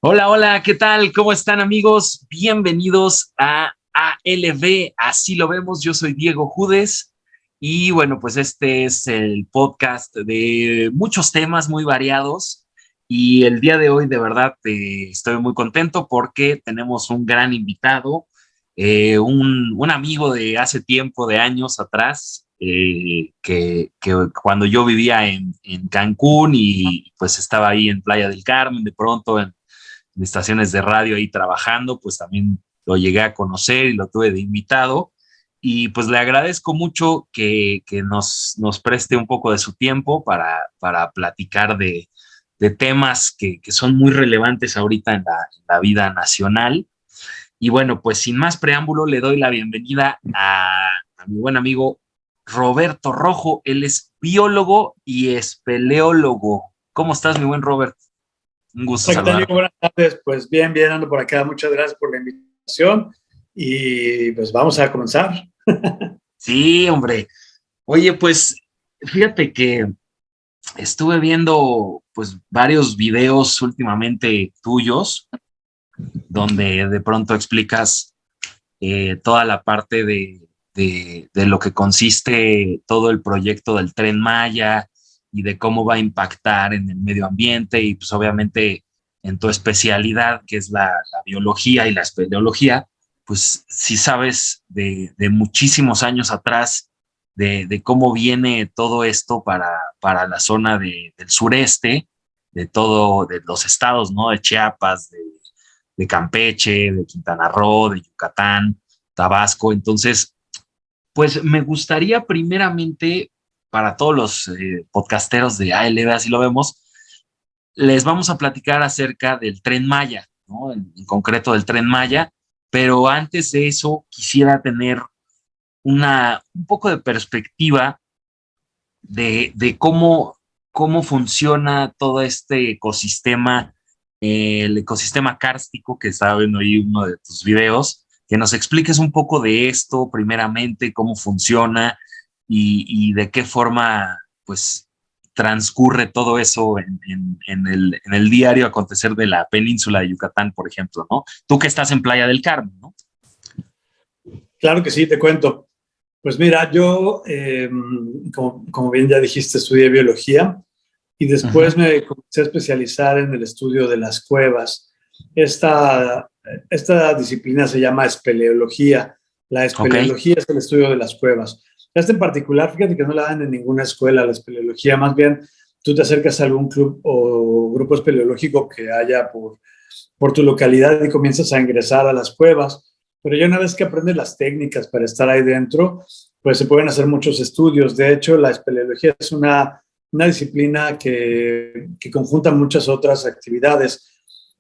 Hola, hola, ¿qué tal? ¿Cómo están, amigos? Bienvenidos a ALB, así lo vemos. Yo soy Diego Judes y bueno, pues este es el podcast de muchos temas muy variados y el día de hoy de verdad estoy muy contento porque tenemos un gran invitado, un amigo de hace tiempo, de años atrás, que cuando yo vivía en Cancún y pues estaba ahí en Playa del Carmen, de pronto en estaciones de radio ahí trabajando, pues también lo llegué a conocer y lo tuve de invitado. Y pues le agradezco mucho que nos preste un poco de su tiempo para platicar de temas que son muy relevantes ahorita en la vida nacional. Y bueno, pues sin más preámbulo, le doy la bienvenida a mi buen amigo Roberto Rojo. Él es biólogo y espeleólogo. ¿Cómo estás, mi buen Robert? Un gusto Hola, ¿qué tal, saludarte. Diego? Buenas tardes. Pues bien, bien, ando por acá. Muchas gracias por la invitación y pues vamos a comenzar. Sí, hombre. Oye, pues fíjate que estuve viendo pues varios videos últimamente tuyos donde de pronto explicas toda la parte de lo que consiste todo el proyecto del Tren Maya y de cómo va a impactar en el medio ambiente y pues obviamente en tu especialidad que es la biología y la espeleología, pues sí sabes de muchísimos años atrás de cómo viene todo esto para la zona del sureste, de todo, de los estados, ¿no? De Chiapas, de Campeche, de Quintana Roo, de Yucatán, Tabasco. Entonces, pues me gustaría primeramente, para todos los podcasteros de ALB, así lo vemos, les vamos a platicar acerca del Tren Maya, ¿no? En concreto del Tren Maya, pero antes de eso quisiera tener un poco de perspectiva de cómo funciona todo este ecosistema, el ecosistema kárstico que estaba viendo ahí uno de tus videos, que nos expliques un poco de esto primeramente, cómo funciona y de qué forma pues transcurre todo eso en el diario acontecer de la península de Yucatán, por ejemplo, ¿no? Tú que estás en Playa del Carmen, ¿no? Claro que sí, te cuento. Pues mira, yo, como bien ya dijiste, estudié biología y Uh -huh. después me comencé a especializar en el estudio de las cuevas. Esta disciplina se llama espeleología. La Ok, espeleología es el estudio de las cuevas. Esta en particular, fíjate que no la dan en ninguna escuela, la espeleología. Más bien, tú te acercas a algún club o grupo espeleológico que haya por tu localidad y comienzas a ingresar a las cuevas. Pero ya una vez que aprendes las técnicas para estar ahí dentro, pues se pueden hacer muchos estudios. De hecho, la espeleología es una disciplina que conjunta muchas otras actividades.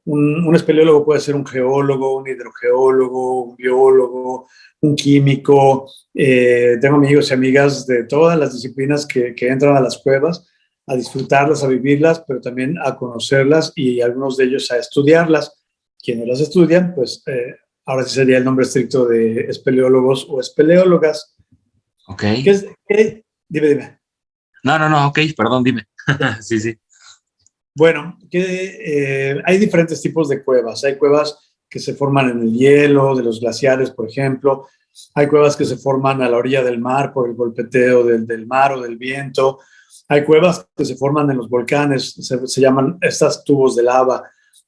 Un espeleólogo puede ser un geólogo, un hidrogeólogo, un biólogo, un químico. Tengo amigos y amigas de todas las disciplinas que entran a las cuevas a disfrutarlas, a vivirlas, pero también a conocerlas y algunos de ellos a estudiarlas. Quienes las estudian, pues ahora sí sería el nombre estricto de espeleólogos o espeleólogas. ok. ¿Qué es? Dime, dime. No, no, no, ok, perdón, dime. Sí, sí. Bueno, hay diferentes tipos de cuevas. Hay cuevas que se forman en el hielo, de los glaciares, por ejemplo. Hay cuevas que se forman a la orilla del mar por el golpeteo del mar o del viento. Hay cuevas que se forman en los volcanes, se llaman estas tubos de lava.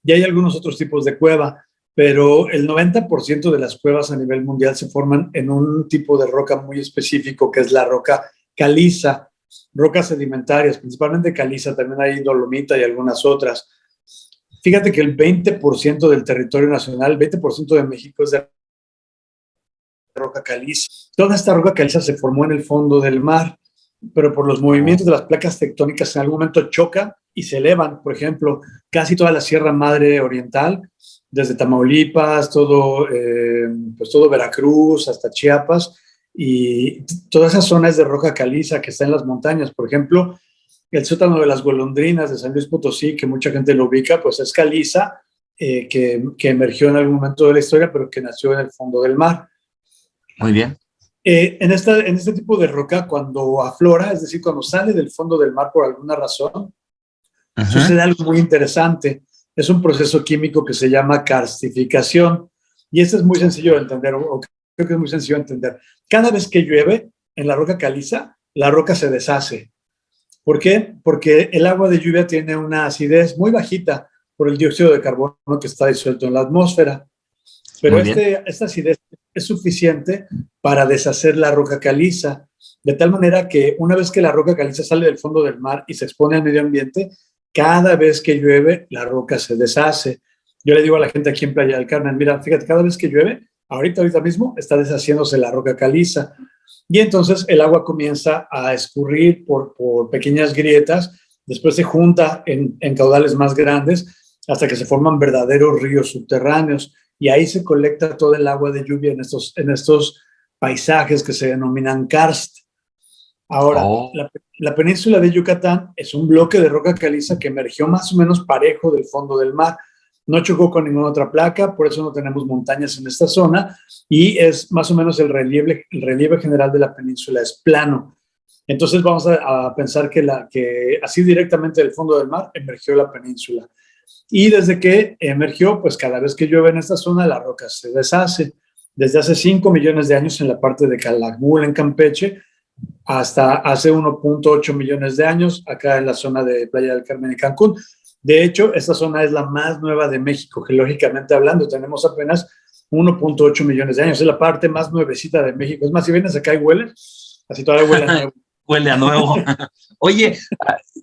Y hay algunos otros tipos de cueva, pero el 90% de las cuevas a nivel mundial se forman en un tipo de roca muy específico, que es la roca caliza, rocas sedimentarias, principalmente caliza, también hay dolomita y algunas otras. Fíjate que el 20% del territorio nacional, el 20% de México es de roca caliza. Toda esta roca caliza se formó en el fondo del mar, pero por los Oh, movimientos de las placas tectónicas en algún momento chocan y se elevan. Por ejemplo, casi toda la Sierra Madre Oriental, desde Tamaulipas, pues todo Veracruz hasta Chiapas, y toda esa zona es de roca caliza que está en las montañas. Por ejemplo, el sótano de las golondrinas de San Luis Potosí, que mucha gente lo ubica, pues es caliza, que emergió en algún momento de la historia, pero que nació en el fondo del mar. muy bien. En este tipo de roca, cuando aflora, es decir, cuando sale del fondo del mar por alguna razón, Uh -huh. sucede algo muy interesante. es un proceso químico que se llama karstificación. Y este es muy sencillo de entender, o creo que es muy sencillo de entender. Cada vez que llueve en la roca caliza, la roca se deshace. ¿Por qué? Porque el agua de lluvia tiene una acidez muy bajita por el dióxido de carbono que está disuelto en la atmósfera. Pero esta acidez es suficiente para deshacer la roca caliza, de tal manera que una vez que la roca caliza sale del fondo del mar y se expone al medio ambiente, cada vez que llueve, la roca se deshace. Yo le digo a la gente aquí en Playa del Carmen, mira, fíjate, cada vez que llueve, ahorita mismo, está deshaciéndose la roca caliza. Y entonces el agua comienza a escurrir por pequeñas grietas, después se junta en caudales más grandes hasta que se forman verdaderos ríos subterráneos. Y ahí se colecta todo el agua de lluvia en estos paisajes que se denominan karst. Ahora, la península de Yucatán es un bloque de roca caliza que emergió más o menos parejo del fondo del mar. No chocó con ninguna otra placa, por eso no tenemos montañas en esta zona, y es más o menos el relieve general de la península es plano. Entonces vamos a pensar que así directamente del fondo del mar emergió la península. Y desde que emergió, pues cada vez que llueve en esta zona, la roca se deshace. Desde hace 5 millones de años en la parte de Calakmul, en Campeche, hasta hace 1.8 millones de años acá en la zona de Playa del Carmen y Cancún. De hecho, esta zona es la más nueva de México, geológicamente hablando. Tenemos apenas 1.8 millones de años. Es la parte más nuevecita de México. Es más, si vienes acá y hueles, así todavía huele a nuevo. Huele a nuevo. Oye,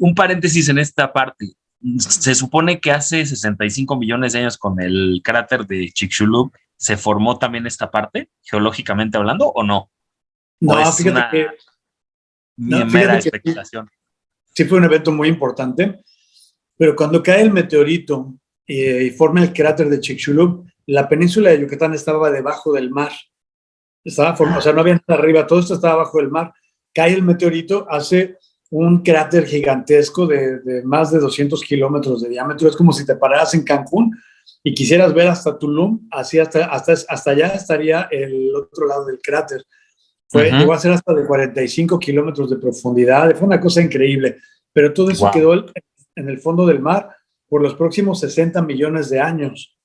un paréntesis en esta parte. Se supone que hace 65 millones de años con el cráter de Chicxulub se formó también esta parte, geológicamente hablando, ¿o no? No, ¿O es fíjate que... mera especulación? Sí fue un evento muy importante, pero cuando cae el meteorito y forma el cráter de Chicxulub, la península de Yucatán estaba debajo del mar. Estaba formado, o sea, no había nada arriba, todo esto estaba bajo el mar. Cae el meteorito, hace un cráter gigantesco de más de 200 kilómetros de diámetro. Es como si te pararas en Cancún y quisieras ver hasta Tulum, así hasta allá estaría el otro lado del cráter. Llegó a ser hasta de 45 kilómetros de profundidad. Fue una cosa increíble, pero todo eso quedó en el fondo del mar por los próximos 60 millones de años.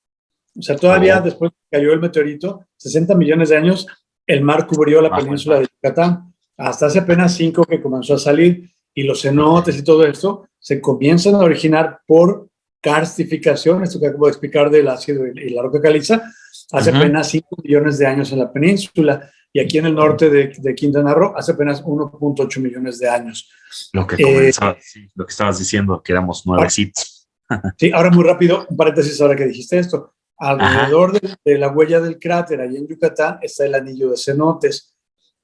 O sea, todavía después que cayó el meteorito, 60 millones de años, el mar cubrió la península de Yucatán. Hasta hace apenas 5 que comenzó a salir, y los cenotes y todo esto se comienzan a originar por karstificación, esto que acabo de explicar del ácido y la roca caliza, hace apenas 5 millones de años en la península, y aquí en el norte de Quintana Roo hace apenas 1.8 millones de años. Lo que comenzaba, sí, lo que estabas diciendo, que éramos nuevecitos. Sí, ahora muy rápido, un paréntesis ahora que dijiste esto. Alrededor de la huella del cráter, allí en Yucatán, está el anillo de cenotes.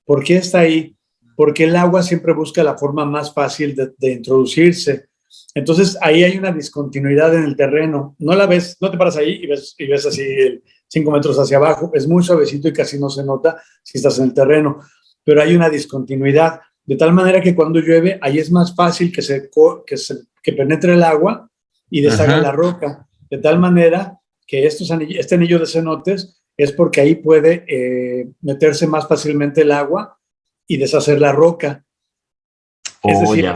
¿Por qué está ahí? Porque el agua siempre busca la forma más fácil de introducirse. Entonces, ahí hay una discontinuidad en el terreno. No la ves, no te paras ahí y ves así 5 metros hacia abajo. Es muy suavecito y casi no se nota si estás en el terreno. Pero hay una discontinuidad, de tal manera que cuando llueve, ahí es más fácil que penetre el agua y deshaga la roca. De tal manera que este anillo de cenotes es porque ahí puede meterse más fácilmente el agua y deshacer la roca. Es decir,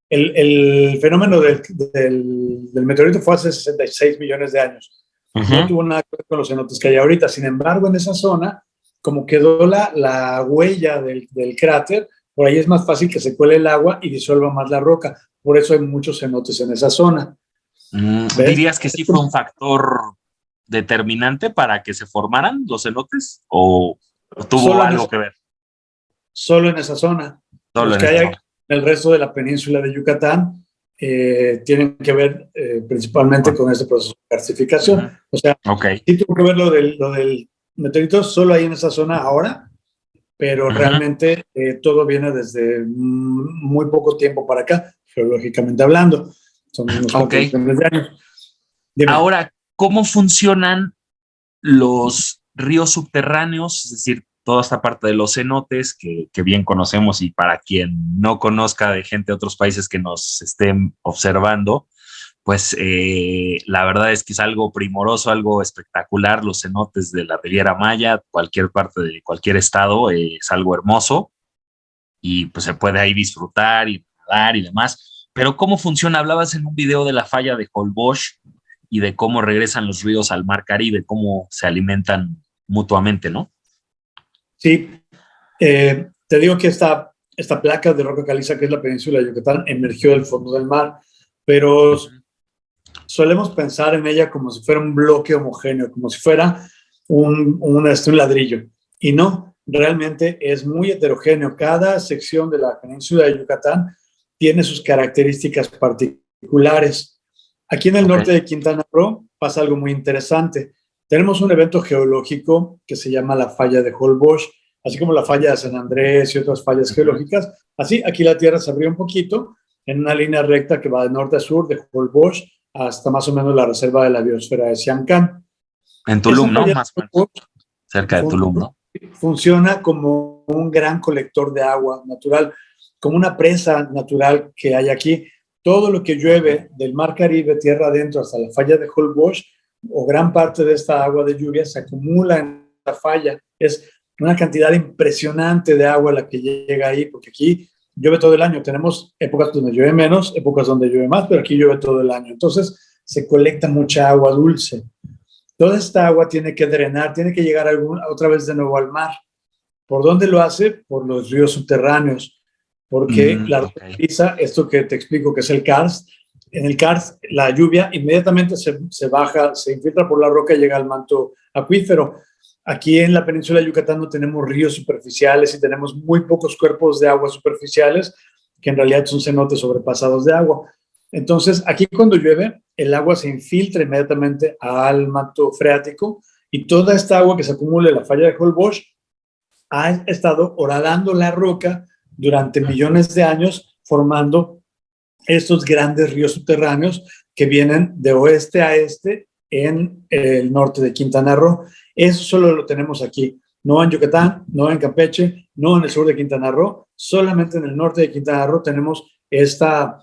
el fenómeno del meteorito fue hace 66 millones de años. No tuvo nada que ver con los cenotes que hay ahorita. Sin embargo, en esa zona, como quedó la huella del cráter, por ahí es más fácil que se cuele el agua y disuelva más la roca. Por eso hay muchos cenotes en esa zona. ¿Dirías que sí fue un factor determinante para que se formaran los cenotes? ¿O tuvo algo que ver? Solo en esa zona. Los que hay en el resto de la península de Yucatán tienen que ver principalmente con este proceso de karstificación. O sea, sí tuvo que ver lo del meteorito solo ahí en esa zona ahora, pero realmente todo viene desde muy poco tiempo para acá, geológicamente hablando. Son unos cuantos millones de años. Dime. Ahora, ¿cómo funcionan los ríos subterráneos? Es decir, toda esta parte de los cenotes que bien conocemos, y para quien no conozca de gente de otros países que nos estén observando, pues la verdad es que es algo primoroso, algo espectacular. Los cenotes de la Riviera Maya, cualquier parte de cualquier estado, es algo hermoso y pues se puede ahí disfrutar y nadar y demás. Pero ¿cómo funciona? Hablabas en un video de la falla de Holbox, y de cómo regresan los ríos al Mar Caribe, cómo se alimentan mutuamente, ¿no? Sí, te digo que esta placa de roca caliza, que es la península de Yucatán, emergió del fondo del mar, pero solemos pensar en ella como si fuera un bloque homogéneo, como si fuera un ladrillo. Y no, realmente es muy heterogéneo. Cada sección de la península de Yucatán tiene sus características particulares. Aquí en el norte de Quintana Roo pasa algo muy interesante. Tenemos un evento geológico que se llama la falla de Holbox, así como la falla de San Andrés y otras fallas geológicas. Así, aquí la Tierra se abrió un poquito en una línea recta que va de norte a sur, de Holbox hasta más o menos la reserva de la biosfera de Siancán. En Tulum, ¿no? Más o menos. Cerca de Tulum, ¿no? Funciona como un gran colector de agua natural, como una presa natural que hay aquí. Todo lo que llueve del Mar Caribe, tierra adentro, hasta la falla de Holbox, o gran parte de esta agua de lluvia se acumula en la falla. Es una cantidad impresionante de agua la que llega ahí, porque aquí llueve todo el año. Tenemos épocas donde llueve menos, épocas donde llueve más, pero aquí llueve todo el año. Entonces se colecta mucha agua dulce. Toda esta agua tiene que drenar, tiene que llegar otra vez de nuevo al mar. ¿Por dónde lo hace? Por los ríos subterráneos, porque la roca caliza, esto que te explico que es el karst, en el karst la lluvia inmediatamente se baja, se infiltra por la roca y llega al manto acuífero. Aquí en la península de Yucatán no tenemos ríos superficiales y tenemos muy pocos cuerpos de agua superficiales, que en realidad son cenotes sobrepasados de agua. Entonces, aquí cuando llueve, el agua se infiltra inmediatamente al manto freático y toda esta agua que se acumula en la falla de Holbox ha estado horadando la roca durante millones de años, formando estos grandes ríos subterráneos que vienen de oeste a este en el norte de Quintana Roo. Eso solo lo tenemos aquí, no en Yucatán, no en Campeche, no en el sur de Quintana Roo, solamente en el norte de Quintana Roo tenemos esta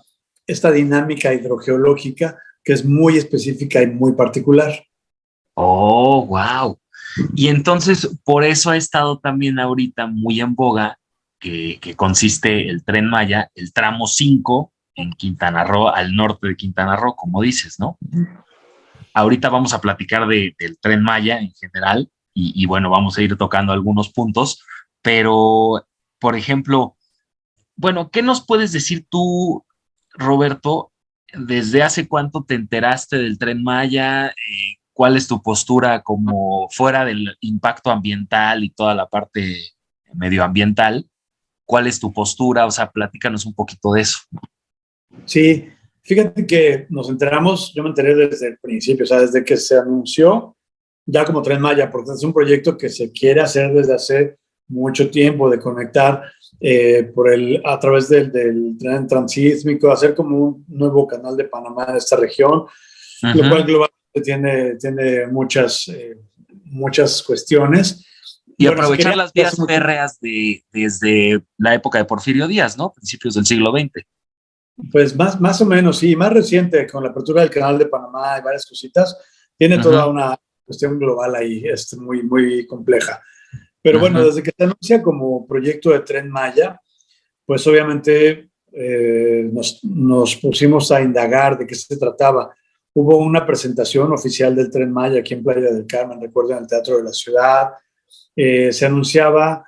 dinámica hidrogeológica que es muy específica y muy particular. Oh, wow. Y entonces, por eso ha estado también ahorita muy en boga que consiste el Tren Maya, el tramo 5 en Quintana Roo, al norte de Quintana Roo, como dices, ¿no? Ahorita vamos a platicar del Tren Maya en general y bueno, vamos a ir tocando algunos puntos, pero, por ejemplo, bueno, ¿qué nos puedes decir tú, Roberto? ¿Desde hace cuánto te enteraste del Tren Maya? ¿Cuál es tu postura como fuera del impacto ambiental y toda la parte medioambiental? ¿Cuál es tu postura? O sea, platícanos un poquito de eso. Sí, fíjate que nos enteramos, yo me enteré desde el principio, o sea, desde que se anunció ya como Tren Maya, porque es un proyecto que se quiere hacer desde hace mucho tiempo, de conectar a través del tren transísmico, hacer como un nuevo canal de Panamá en esta región, lo cual globalmente tiene muchas cuestiones. Y bueno, aprovechar las vías férreas desde la época de Porfirio Díaz, ¿no? Principios del siglo XX. Pues más o menos, sí, más reciente, con la apertura del canal de Panamá y varias cositas, tiene toda una cuestión global ahí, muy, muy compleja. Pero bueno, desde que se anuncia como proyecto de Tren Maya, pues obviamente nos pusimos a indagar de qué se trataba. Hubo una presentación oficial del Tren Maya aquí en Playa del Carmen, recuerdo, en el Teatro de la Ciudad. Se anunciaba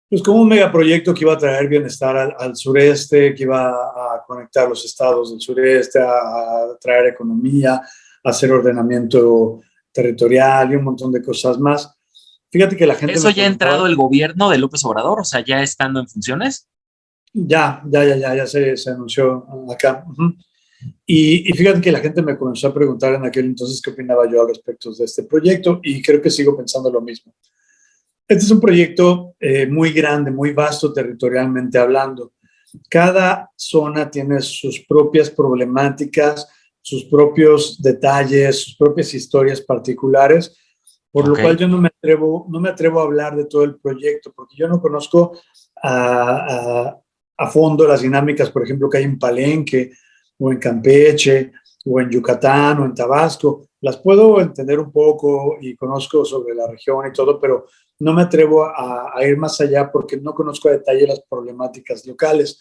pues como un megaproyecto que iba a traer bienestar al sureste, que iba a conectar los estados del sureste, a traer economía, a hacer ordenamiento territorial y un montón de cosas más. Fíjate que la gente... ¿Eso ya ha entrado el gobierno de López Obrador? O sea, ¿ya estando en funciones? Ya se anunció acá. Y fíjate que la gente me comenzó a preguntar en aquel entonces qué opinaba yo al respecto de este proyecto y creo que sigo pensando lo mismo. Este es un proyecto muy grande, muy vasto territorialmente hablando. Cada zona tiene sus propias problemáticas, sus propios detalles, sus propias historias particulares, por lo cual yo no me atrevo a hablar de todo el proyecto, porque yo no conozco a fondo las dinámicas, por ejemplo, que hay en Palenque, o en Campeche, o en Yucatán, o en Tabasco. Las puedo entender un poco y conozco sobre la región y todo, pero no me atrevo a ir más allá porque no conozco a detalle las problemáticas locales.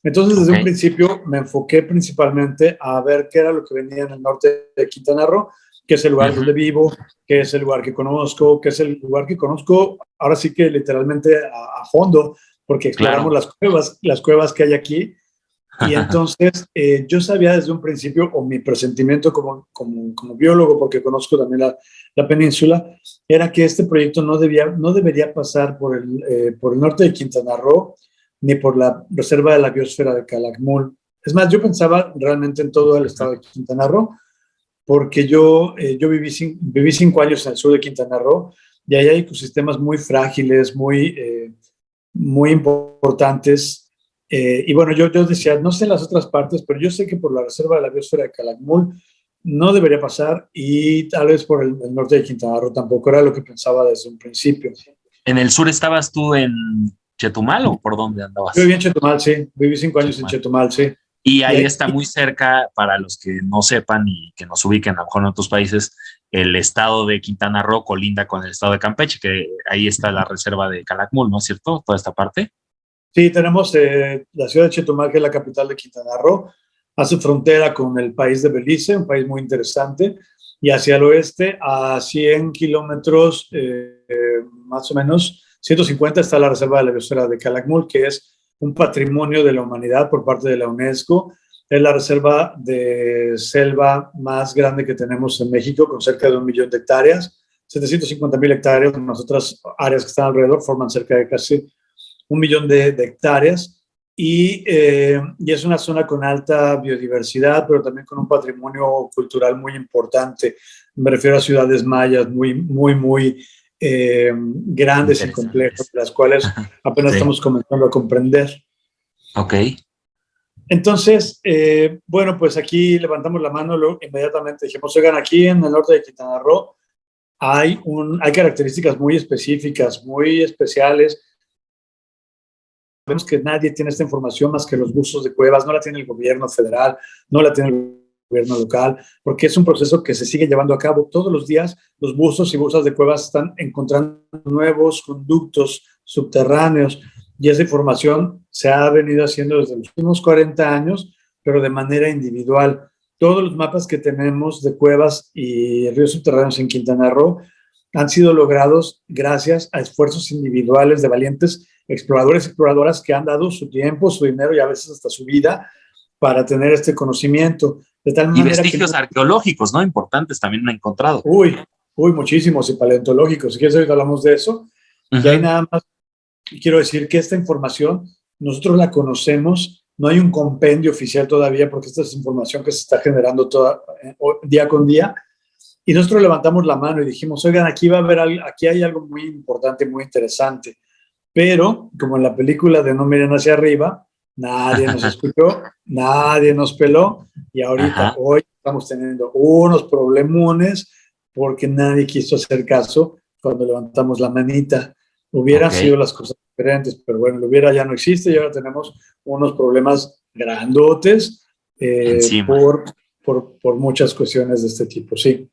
Entonces, desde un Ok. principio me enfoqué principalmente a ver qué era lo que venía en el norte de Quintana Roo, que es el lugar donde Ujú, vivo, que es el lugar que conozco, que es el lugar que conozco ahora sí que literalmente a fondo, porque exploramos claro. las cuevas que hay aquí. Y entonces yo sabía desde un principio, o mi presentimiento como biólogo, porque conozco también la península, era que este proyecto no debería pasar por el norte de Quintana Roo, ni por la reserva de la biosfera de Calakmul. Es más, yo pensaba realmente en todo el Ujú, estado de Quintana Roo, porque yo viví 5 años en el sur de Quintana Roo, y ahí hay ecosistemas muy frágiles, muy importantes. Y bueno, yo decía, no sé en las otras partes, pero yo sé que por la reserva de la biosfera de Calakmul no debería pasar, y tal vez por el norte de Quintana Roo tampoco, era lo que pensaba desde un principio. ¿En el sur estabas tú en Chetumal o por dónde Yo andabas? viví en Chetumal, sí, viví 5 años en Chetumal. Chetumal, sí. Y Y ahí ahí, está muy cerca, para los que no sepan y que nos ubiquen a lo mejor en otros países, el estado de Quintana Roo colinda con el estado de Campeche, que ahí está la reserva de Calakmul, ¿no es cierto? Toda esta parte. sí, tenemos la ciudad de Chetumal, que es la capital de Quintana Roo, hace frontera con el país de Belice, un país muy interesante, y hacia el oeste, a 100 kilómetros, más o menos, 150, está la reserva de la biosfera de Calakmul, que es un patrimonio de la humanidad por parte de la UNESCO. Es la reserva de selva más grande que tenemos en México, con cerca de 1 millón de hectáreas. 750,000 hectáreas, más otras áreas que están alrededor, forman cerca de casi 1 millón de hectáreas, y es una zona con alta biodiversidad, pero también con un patrimonio cultural muy importante. Me refiero a ciudades mayas muy grandes y complejas, Interesantes. las cuales apenas Sí. estamos comenzando a comprender. Ok. Entonces, bueno, pues aquí levantamos la mano, luego inmediatamente dijimos, oigan, aquí en el norte de Quintana Roo hay características muy específicas, muy especiales. Vemos que nadie tiene esta información más que los buzos de cuevas, no la tiene el gobierno federal, no la tiene el gobierno local, porque es un proceso que se sigue llevando a cabo todos los días. Los buzos y buzas de cuevas están encontrando nuevos conductos subterráneos, y esa información se ha venido haciendo desde los últimos 40 años, pero de manera individual. Todos los mapas que tenemos de cuevas y ríos subterráneos en Quintana Roo han sido logrados gracias a esfuerzos individuales de valientes exploradores y exploradoras que han dado su tiempo, su dinero y a veces hasta su vida para tener este conocimiento. De tal Y manera que, vestigios arqueológicos, ¿no? Importantes también han encontrado. uy, muchísimos, y paleontológicos. Si quieres, ahorita hablamos de eso. Y ahí Ujú, nada más quiero decir que esta información nosotros la conocemos, no hay un compendio oficial todavía, porque esta es información que se está generando día con día. Y nosotros levantamos la mano y dijimos, oigan, aquí hay algo muy importante, muy interesante. Pero, como en la película de No miren hacia arriba, nadie nos escuchó, nadie nos peló, y ahorita, ajá. hoy, estamos teniendo unos problemones porque nadie quiso hacer caso cuando levantamos la manita. Hubieran Ok. sido las cosas diferentes, pero bueno, lo hubiera ya no existe, y ahora tenemos unos problemas grandotes, Encima. por muchas cuestiones de este tipo, sí.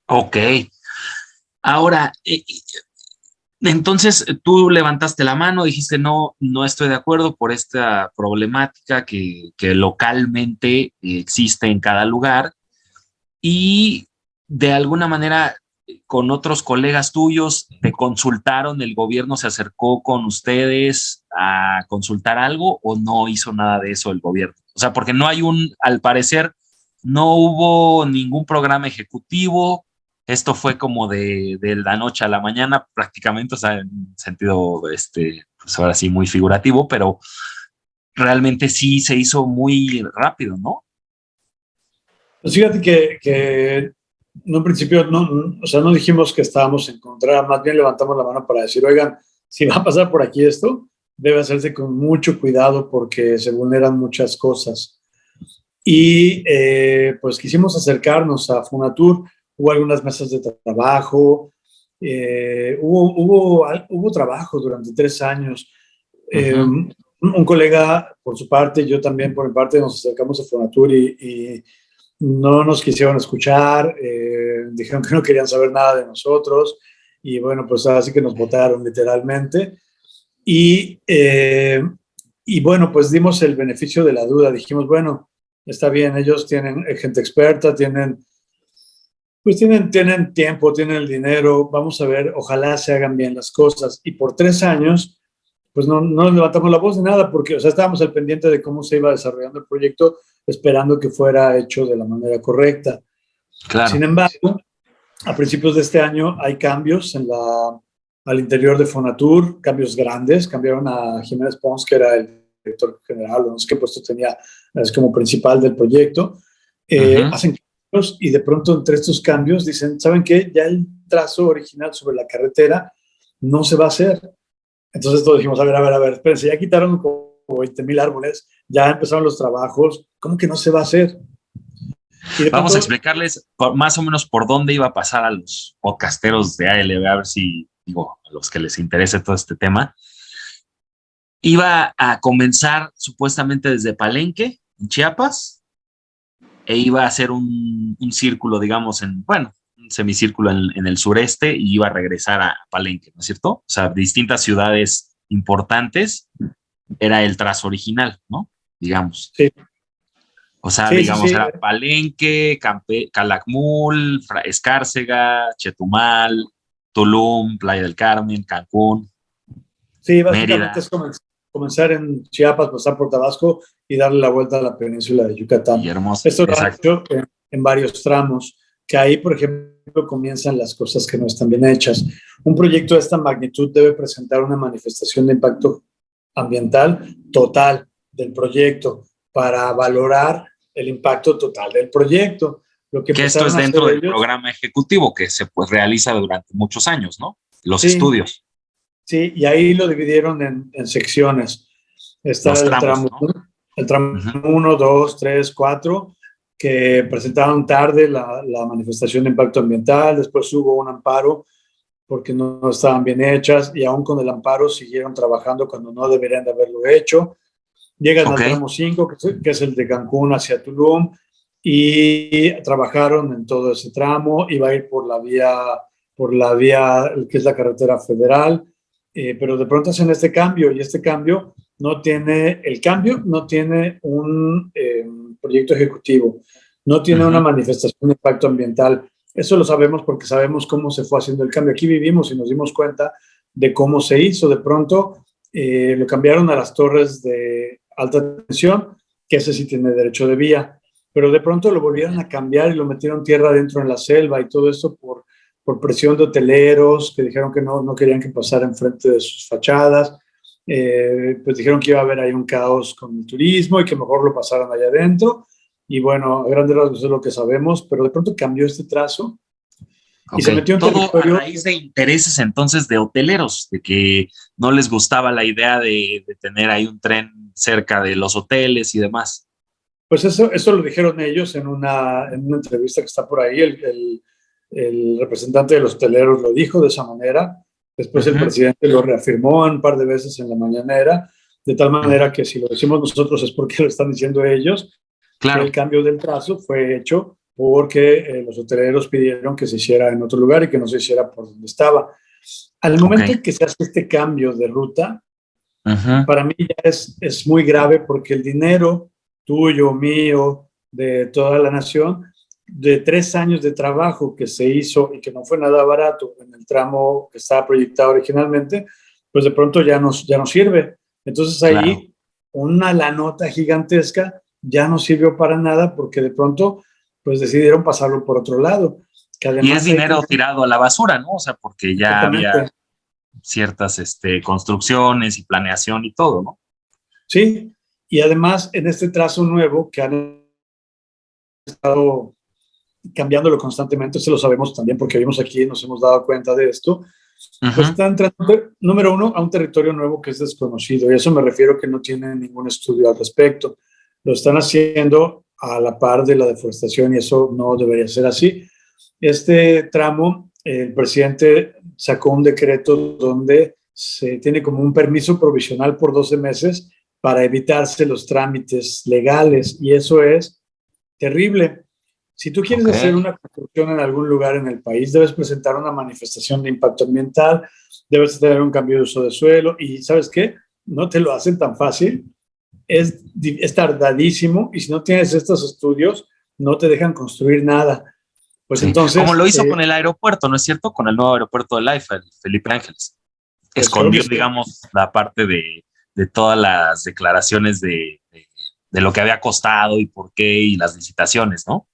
Ok. Ahora, entonces tú levantaste la mano, dijiste no, no estoy de acuerdo por esta problemática que localmente existe en cada lugar y de alguna manera con otros colegas tuyos te consultaron, el gobierno se acercó con ustedes a consultar algo o no hizo nada de eso el gobierno. O sea, porque no hay al parecer, no hubo ningún programa ejecutivo. Esto fue como de la noche a la mañana prácticamente, o sea, en sentido, pues ahora sí, muy figurativo, pero realmente sí se hizo muy rápido, ¿no? Pues fíjate que en un principio o sea, no dijimos que estábamos en contra, más bien levantamos la mano para decir, oigan, si va a pasar por aquí esto, debe hacerse con mucho cuidado porque se vulneran muchas cosas. Y pues quisimos acercarnos a Funatur, hubo algunas mesas de trabajo, hubo trabajo durante 3 años. Ujú. Un colega por su parte, yo también por mi parte, nos acercamos a Fonatur, y no nos quisieron escuchar, dijeron que no querían saber nada de nosotros, y bueno, pues así que nos votaron literalmente. Y Y bueno, pues dimos el beneficio de la duda. Dijimos, bueno, está bien, ellos tienen gente experta, tienen tiempo, tienen el dinero, vamos a ver, ojalá se hagan bien las cosas. Y por 3 años, pues no nos levantamos la voz de nada, porque, o sea, estábamos al pendiente de cómo se iba desarrollando el proyecto, esperando que fuera hecho de la manera correcta. Claro. Sin embargo, a principios de este año hay cambios al interior de Fonatur, cambios grandes. Cambiaron a Jiménez Pons, que era el director general, o no sé qué puesto tenía, es como principal del proyecto. Hacen cambios y de pronto entre estos cambios dicen, ¿saben qué? Ya el trazo original sobre la carretera no se va a hacer. Entonces todos dijimos, a ver, espérense, ya quitaron como 20,000 árboles, ya empezaron los trabajos, ¿cómo que no se va a hacer? Vamos a explicarles más o menos por dónde iba a pasar a los podcasteros de ALB, a ver si, digo, a los que les interese todo este tema. Iba a comenzar supuestamente desde Palenque, en Chiapas, e iba a hacer un círculo, digamos, un semicírculo en el sureste, y iba a regresar a Palenque, ¿no es cierto? O sea, distintas ciudades importantes era el trazo original, ¿no? Digamos. Sí. O sea, digamos, era Palenque, Calakmul, Escárcega, Chetumal, Tulum, Playa del Carmen, Cancún. Sí, básicamente es comenzar en Chiapas, pasar por Tabasco y darle la vuelta a la península de Yucatán. Y hermoso. Esto lo han hecho en varios tramos, que ahí, por ejemplo, comienzan las cosas que no están bien hechas. Un proyecto de esta magnitud debe presentar una manifestación de impacto ambiental total del proyecto para valorar el impacto total del proyecto. Lo que esto es dentro del programa ejecutivo que se realiza durante muchos años, ¿no? Los estudios. Sí, y ahí lo dividieron en secciones. Está el tramo, ¿no? El tramo 1, 2, 3, 4, que presentaron tarde la manifestación de impacto ambiental. Después hubo un amparo porque no estaban bien hechas, y aún con el amparo siguieron trabajando cuando no deberían de haberlo hecho. Llegan al tramo 5, que es el de Cancún hacia Tulum, y trabajaron en todo ese tramo. Iba a ir por la vía que es la carretera federal, pero de pronto hacen este cambio, y este cambio no tiene un proyecto ejecutivo, no tiene una manifestación de impacto ambiental. Eso lo sabemos porque sabemos cómo se fue haciendo el cambio. Aquí vivimos y nos dimos cuenta de cómo se hizo. De pronto lo cambiaron a las torres de alta tensión, que ese sí tiene derecho de vía, pero de pronto lo volvieron a cambiar y lo metieron tierra adentro en la selva, y todo esto por presión de hoteleros que dijeron que no querían que pasara enfrente de sus fachadas. Pues dijeron que iba a haber ahí un caos con el turismo y que mejor lo pasaran allá adentro. Y bueno, a grandes rasgos es lo que sabemos, pero de pronto cambió este trazo. Y se metió en territorio. A raíz de intereses entonces de hoteleros, de que no les gustaba la idea de tener ahí un tren cerca de los hoteles y demás. Pues eso lo dijeron ellos en una entrevista que está por ahí. El representante de los hoteleros lo dijo de esa manera. Después el presidente lo reafirmó un par de veces en la mañanera, de tal manera que si lo decimos nosotros es porque lo están diciendo ellos. Claro. El cambio del trazo fue hecho porque los hoteleros pidieron que se hiciera en otro lugar y que no se hiciera por donde estaba. Al momento en que se hace este cambio de ruta, para mí ya es muy grave, porque el dinero tuyo, mío, de toda la nación, de 3 años de trabajo que se hizo y que no fue nada barato en el tramo que estaba proyectado originalmente, pues de pronto ya no sirve. Entonces ahí una lanota gigantesca ya no sirvió para nada, porque de pronto pues decidieron pasarlo por otro lado. Que además, y es dinero tirado a la basura, ¿no? O sea, porque ya había ciertas construcciones y planeación y todo, ¿no? Sí, y además en este trazo nuevo que han estado cambiándolo constantemente, se lo sabemos también porque vimos aquí y nos hemos dado cuenta de esto, pues están entrando, número uno, a un territorio nuevo que es desconocido, y a eso me refiero, que no tienen ningún estudio al respecto. Lo están haciendo a la par de la deforestación, y eso no debería ser así. Este tramo, el presidente sacó un decreto donde se tiene como un permiso provisional por 12 meses para evitarse los trámites legales, y eso es terrible. Si tú quieres hacer una construcción en algún lugar en el país, debes presentar una manifestación de impacto ambiental, debes tener un cambio de uso de suelo, y ¿sabes qué? No te lo hacen tan fácil, es tardadísimo y si no tienes estos estudios, no te dejan construir nada. Pues Sí. entonces... Como lo hizo con el aeropuerto, ¿no es cierto? Con el nuevo aeropuerto de Life, el Felipe Ángeles. pues creo Escondió, que sí. digamos, la parte de todas las declaraciones de lo que había costado y por qué y las licitaciones, ¿no?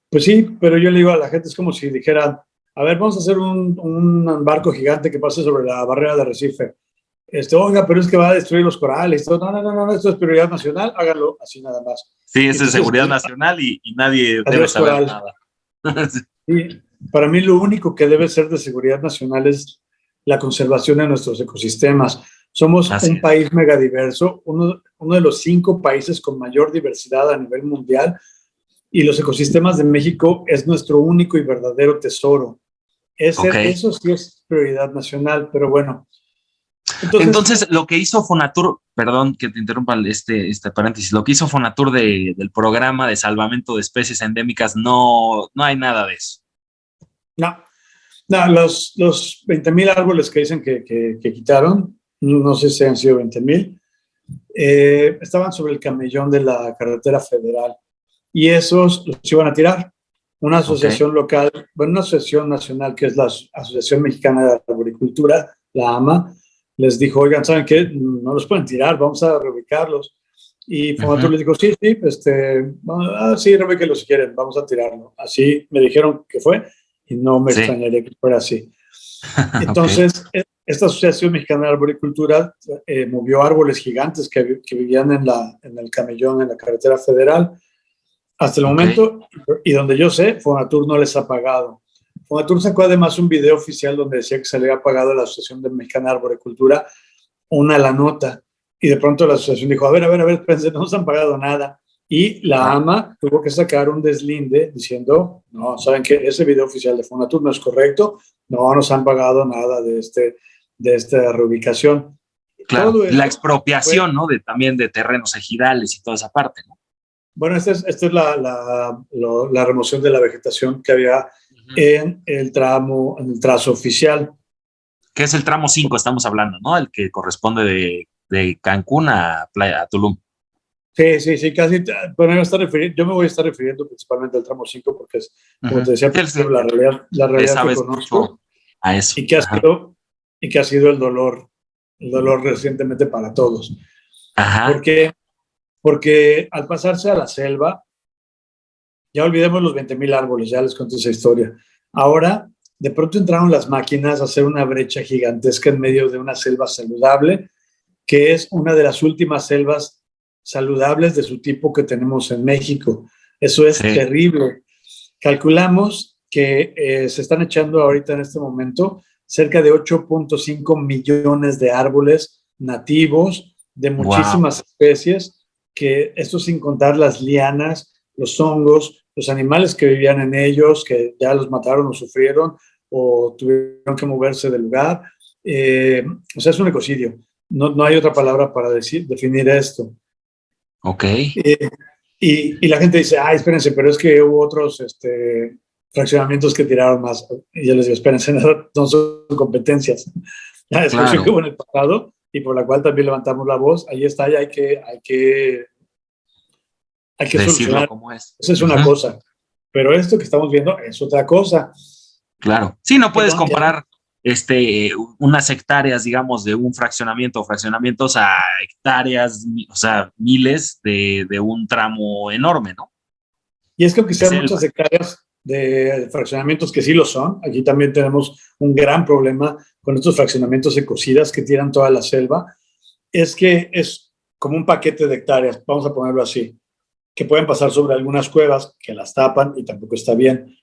Pues sí, pero yo le digo a la gente, es como si dijeran, a ver, vamos a hacer un barco gigante que pase sobre la barrera de Arrecife. Oiga, pero es que va a destruir los corales. No, no, no, no, esto es prioridad nacional, háganlo así nada más. Sí, Y es de entonces, seguridad nacional y nadie debe adiós saber coral. nada. Y para mí lo único que debe ser de seguridad nacional es la conservación de nuestros ecosistemas. Somos Así un es. país megadiverso, uno de los 5 países con mayor diversidad a nivel mundial, y los ecosistemas de México es nuestro único y verdadero tesoro. Ok. Eso sí es prioridad nacional, pero bueno. Entonces, Entonces, lo que hizo Fonatur, perdón que te interrumpa este paréntesis, lo que hizo Fonatur del programa de salvamento de especies endémicas, no hay nada de eso. no, no los 20,000 árboles que dicen que quitaron, no sé si han sido 20,000, estaban sobre el camellón de la carretera federal y esos los iban a tirar. Una Ok. asociación local, bueno, una asociación nacional que es la Asociación Mexicana de Arboricultura, la AMA, les dijo, oigan, ¿saben qué? No los pueden tirar, vamos a reubicarlos. Y Fonatur Ujú. les dijo, sí, sí, sí, reubíquenlos si quieren, vamos a tirarlo. Así me dijeron que fue y no me Sí. extrañaría que fuera así. Ok. Entonces, esta Asociación Mexicana de Arboricultura movió árboles gigantes que vivían en el camellón, en la carretera federal, hasta el Ok. momento, y donde yo sé, Fonatur no les ha pagado. Fonatur sacó además un video oficial donde decía que se le había pagado a la Asociación Mexicana de Arboricultura la nota, y de pronto la asociación dijo, a ver, espérense, no nos han pagado nada. Y la Ajá. AMA tuvo que sacar un deslinde diciendo, no, ¿saben qué? Ese video oficial de Fonatur no es correcto, no nos han pagado nada de esta reubicación. Claro. Todo La eso fue, expropiación, ¿no? También de terrenos ejidales y toda esa parte, ¿no? bueno, esta es la remoción de la vegetación que había Ujú. en en el trazo oficial. Que es el tramo 5 estamos hablando, ¿no? El que corresponde de Cancún a Tulum. Sí, sí, sí, casi. Bueno, yo me voy a estar refiriendo principalmente al tramo 5 porque es, como te Ujú. decía, Sí, sí, la le realidad que sabes conozco mucho a eso. y que ha Ajá. sido, y que ha sido el dolor recientemente para todos. ¿Por Ajá. qué? Porque al pasarse a la selva, ya olvidemos los 20,000 árboles, ya les conté esa historia. Ahora, de pronto entraron las máquinas a hacer una brecha gigantesca en medio de una selva saludable, que es una de las últimas selvas saludables de su tipo que tenemos en México. Eso es Sí. terrible. Calculamos que se están echando ahorita en este momento cerca de 8.5 millones de árboles nativos de Wow. muchísimas especies, que esto sin contar las lianas, los hongos, los animales que vivían en ellos, que ya los mataron o sufrieron o tuvieron que moverse del lugar. O sea, es un ecocidio. No hay otra palabra para definir esto. Ok. Eh, y la gente dice, ay, espérense, pero es que hubo otros fraccionamientos que tiraron más. Y yo les digo, espérense, no son competencias. La discusión que Claro. hubo en el pasado y por la cual también levantamos la voz, ahí está y hay que Decirlo solucionar. como es. Esa es una Ujú. cosa. Pero esto que estamos viendo es otra cosa. Claro. Sí, no puedes Entonces, comparar unas hectáreas, digamos, de un fraccionamiento o fraccionamientos a hectáreas, o sea, miles de un tramo enorme, ¿no? y es que aunque De sean muchas selva. hectáreas de fraccionamientos que sí lo son, aquí también tenemos un gran problema con estos fraccionamientos ecocidas que tiran toda la selva, es que es como un paquete de hectáreas, vamos a ponerlo así, que pueden pasar sobre algunas cuevas que las tapan y tampoco está bien.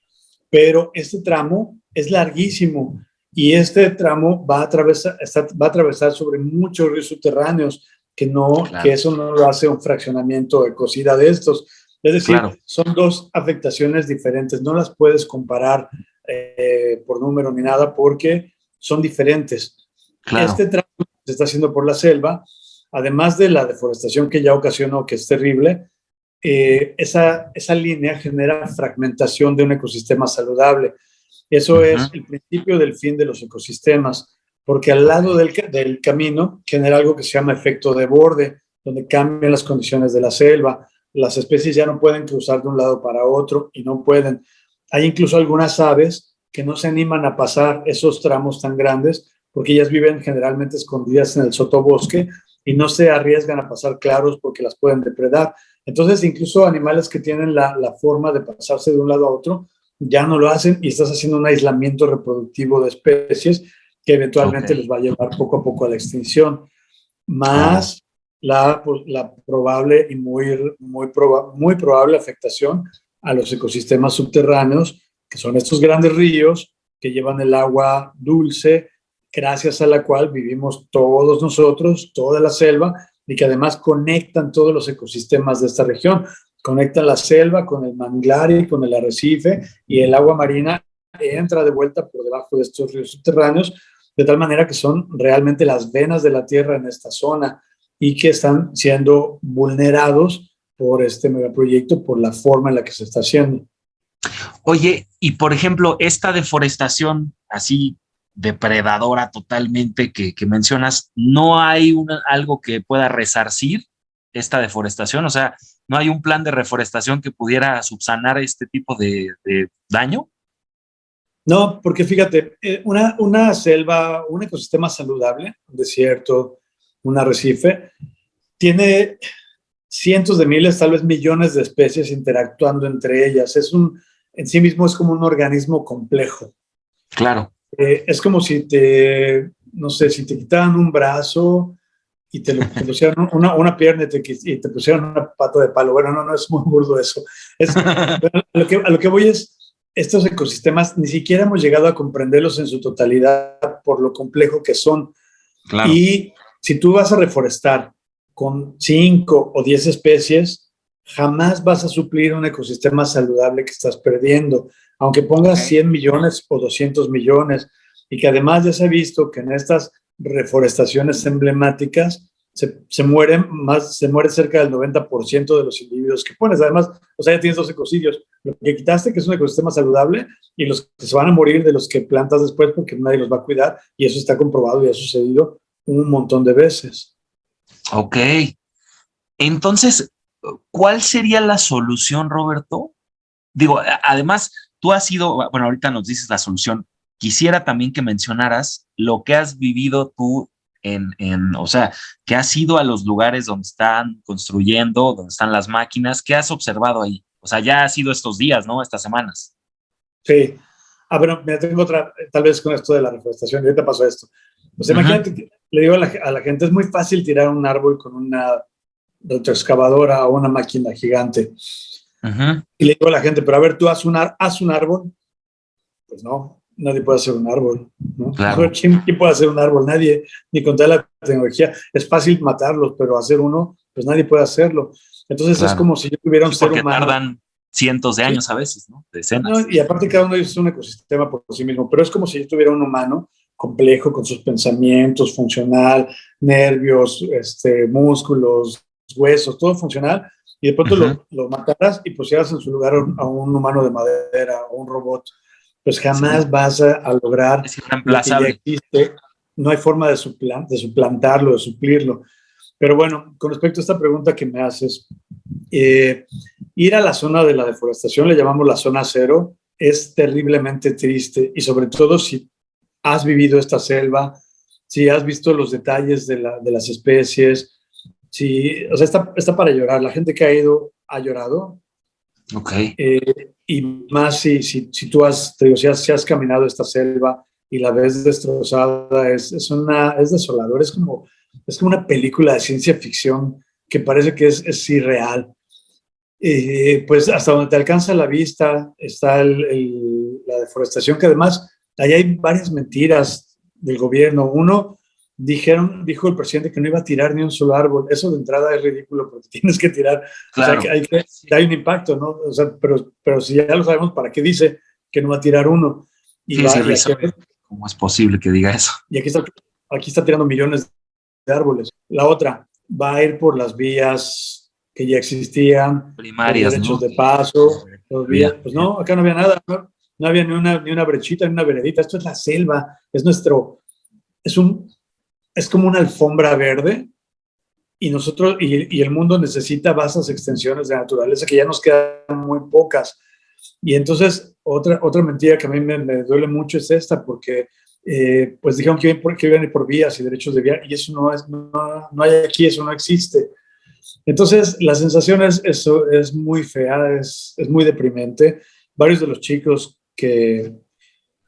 Pero este tramo es larguísimo y este tramo va a atravesar sobre muchos ríos subterráneos, que Claro, eso no lo hace un fraccionamiento ecocida de estos. Es decir, claro, son dos afectaciones diferentes, no las puedes comparar por número ni nada porque son diferentes. claro. Este tramo se está haciendo por la selva, además de la deforestación que ya ocasionó, que es terrible, esa línea genera fragmentación de un ecosistema saludable. Eso Ujú. es el principio del fin de los ecosistemas, porque al Ok. lado del camino genera algo que se llama efecto de borde. donde cambian las condiciones de la selva. Las especies ya no pueden cruzar de un lado para otro y no pueden. Hay incluso algunas aves que no se animan a pasar esos tramos tan grandes porque ellas viven generalmente escondidas en el sotobosque y no se arriesgan a pasar claros porque las pueden depredar. Entonces, incluso animales que tienen la forma de pasarse de un lado a otro ya no lo hacen y estás haciendo un aislamiento reproductivo de especies que eventualmente les va a llevar poco a poco a la extinción, más la probable y muy probable afectación a los ecosistemas subterráneos, que son estos grandes ríos que llevan el agua dulce, gracias a la cual vivimos todos nosotros, toda la selva, y que además conectan todos los ecosistemas de esta región. Conectan la selva con el manglar y con el arrecife, y el agua marina entra de vuelta por debajo de estos ríos subterráneos, de tal manera que son realmente las venas de la tierra en esta zona y que están siendo vulnerados por este megaproyecto, por la forma en la que se está haciendo. Oye, y por ejemplo, esta deforestación así depredadora totalmente que mencionas, ¿no hay algo que pueda resarcir esta deforestación? O sea, ¿no hay un plan de reforestación que pudiera subsanar este tipo de daño? No, porque fíjate, una selva, un ecosistema saludable, un desierto, un arrecife, tiene cientos de miles, tal vez millones de especies interactuando entre ellas. En sí mismo es como un organismo complejo. Claro. Es como si no sé, si te quitaran un brazo y te pusieran una pierna y te pusieran una pata de palo. Bueno, no es muy burdo eso. A lo que voy es, estos ecosistemas ni siquiera hemos llegado a comprenderlos en su totalidad por lo complejo que son. Claro. Y si tú vas a reforestar con 5 o 10 especies, jamás vas a suplir un ecosistema saludable que estás perdiendo, aunque pongas 100 millones o 200 millones, y que además ya se ha visto que en estas reforestaciones emblemáticas se muere cerca del 90% de los individuos que pones. Además, o sea, ya tienes 2 ecocidios. Lo que quitaste, que es un ecosistema saludable, y los que se van a morir de los que plantas después porque nadie los va a cuidar, y eso está comprobado y ha sucedido un montón de veces. Ok. Entonces, ¿cuál sería la solución, Roberto? Digo, además, tú has sido, bueno, ahorita nos dices la solución. Quisiera también que mencionaras lo que has vivido tú o sea, que has ido a los lugares donde están construyendo, donde están las máquinas, ¿qué has observado ahí? O sea, ya ha sido estos días, ¿no? Estas semanas. Sí. Bueno, me tengo otra, tal vez con esto de la reforestación, y ahorita pasó esto. Pues imagínate que le digo a la gente, es muy fácil tirar un árbol con una retroexcavadora o una máquina gigante. Y le digo a la gente, pero a ver, tú haz un árbol. Pues no, nadie puede hacer un árbol, ¿no? Claro. ¿Quién puede hacer un árbol? Nadie, ni con toda la tecnología. Es fácil matarlos, pero hacer uno, pues nadie puede hacerlo. Entonces Claro. Es como si yo tuviera un ser humano. Tardan cientos de años, ¿sí?, a veces, ¿no? Decenas. No, y aparte cada uno de ellos es un ecosistema por sí mismo, pero es como si yo tuviera un humano complejo con sus pensamientos, funcional, nervios, músculos, huesos, todo funcional, y de pronto lo mataras y pusieras en su lugar a un humano de madera o un robot, pues jamás vas a lograr es irreemplazable. Lo que ya existe. No hay forma de suplantarlo, de suplirlo. Pero bueno, con respecto a esta pregunta que me haces, ir a la zona de la deforestación, le llamamos la zona cero, es terriblemente triste, y sobre todo si has vivido esta selva, si has visto los detalles de las especies, o sea, está para llorar. La gente que ha ido ha llorado. Ok. Y más si tú si has caminado esta selva y la ves destrozada, es desolador, es como una película de ciencia ficción que parece que es irreal. Pues hasta donde te alcanza la vista está la deforestación, que además allá hay varias mentiras del gobierno. Uno, dijo el presidente que no iba a tirar ni un solo árbol. Eso de entrada es ridículo porque tienes que tirar. Claro. O sea, hay un impacto, ¿no? O sea, pero si ya lo sabemos, ¿para qué dice que no va a tirar uno? Sí, ¿cómo es posible que diga eso? Y aquí está tirando millones de árboles. La otra, va a ir por las vías que ya existían, primarias, los derechos, ¿no?, de paso, pues no, acá no había nada, no había ni una brechita, ni una veredita. Esto es la selva, es como una alfombra verde y el mundo necesita vastas extensiones de naturaleza que ya nos quedan muy pocas. Y entonces, otra mentira que a mí me duele mucho es esta, porque pues dijeron que iban a ir por vías y derechos de vía, y eso no hay aquí, eso no existe. Entonces, la sensación es muy fea, es muy deprimente. Varios de los chicos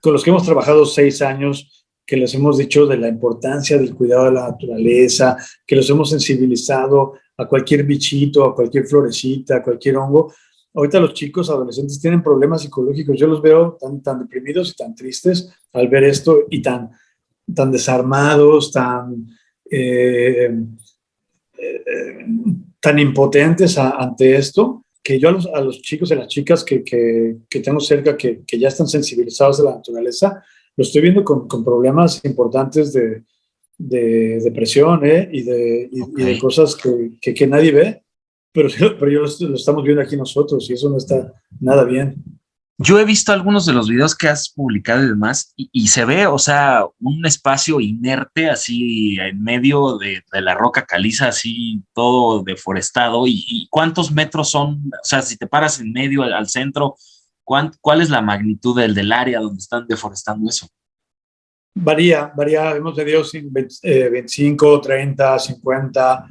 con los que hemos trabajado 6 años, que les hemos dicho de la importancia del cuidado de la naturaleza, que los hemos sensibilizado a cualquier bichito, a cualquier florecita, a cualquier hongo. Ahorita los chicos adolescentes tienen problemas psicológicos. Yo los veo tan deprimidos y tan tristes al ver esto y tan desarmados, eh, tan impotentes ante esto, que yo a los chicos y a las chicas que tengo cerca, que ya están sensibilizados de la naturaleza, lo estoy viendo con problemas importantes de depresión y de Ok. cosas que nadie ve, pero yo lo estamos viendo aquí nosotros y eso no está nada bien. Yo he visto algunos de los videos que has publicado y demás, y se ve, o sea, un espacio inerte así en medio de la roca caliza, así todo deforestado. Y cuántos metros son? O sea, si te paras en medio al centro, ¿cuál es la magnitud del área donde están deforestando eso? Varía, hemos tenido 25, 30, 50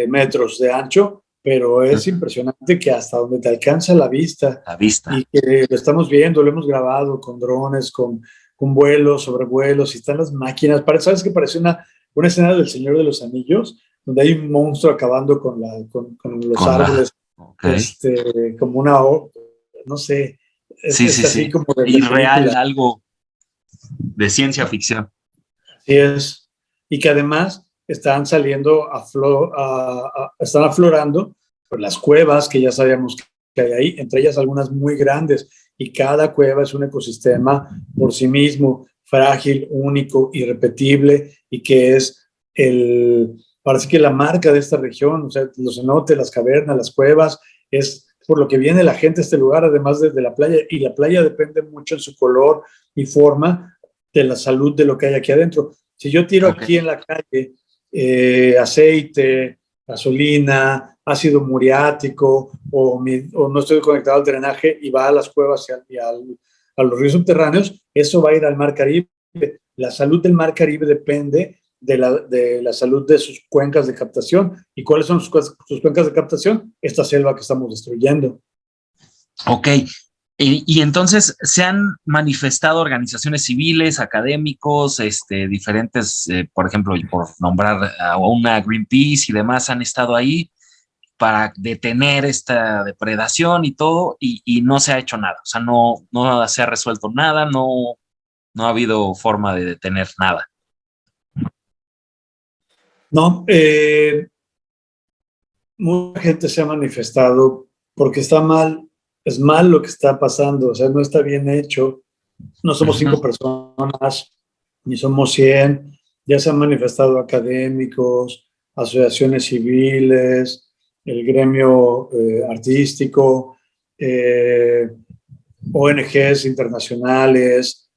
metros de ancho, pero es Ujú. impresionante que hasta donde te alcanza la vista La vista. y que lo estamos viendo, lo hemos grabado con drones, con vuelos, sobrevuelos, y están las máquinas. ¿Sabes qué? Parece una escena del Señor de los Anillos, donde hay un monstruo acabando con los Con la. árboles, Ok. como no sé, Sí, sí, es así sí. como de Irreal, película. algo de ciencia ficción. Así es. Y que además están saliendo están aflorando por las cuevas que ya sabíamos que hay ahí, entre ellas algunas muy grandes, y cada cueva es un ecosistema por sí mismo, frágil, único, irrepetible, y que es parece que la marca de esta región, o sea, los cenotes, las cavernas, las cuevas, es por lo que viene la gente a este lugar, además de la playa, y la playa depende mucho en su color y forma de la salud de lo que hay aquí adentro. Si yo tiro Ok. aquí en la calle aceite, gasolina, ácido muriático o no estoy conectado al drenaje y va a las cuevas a los ríos subterráneos, eso va a ir al mar Caribe. La salud del mar Caribe depende de la salud de sus cuencas de captación. ¿Y cuáles son sus cuencas de captación? Esta selva que estamos destruyendo. Ok. Y entonces se han manifestado organizaciones civiles, académicos, diferentes, por ejemplo, por nombrar a una Greenpeace y demás, han estado ahí para detener esta depredación y todo, y no se ha hecho nada. O sea, no se ha resuelto nada, no ha habido forma de detener nada. No, mucha gente se ha manifestado porque es mal lo que está pasando, o sea, no está bien hecho. No somos Ujú. 5 personas, ni somos 100. Ya se han manifestado académicos, asociaciones civiles, el gremio artístico, eh, ONGs internacionales,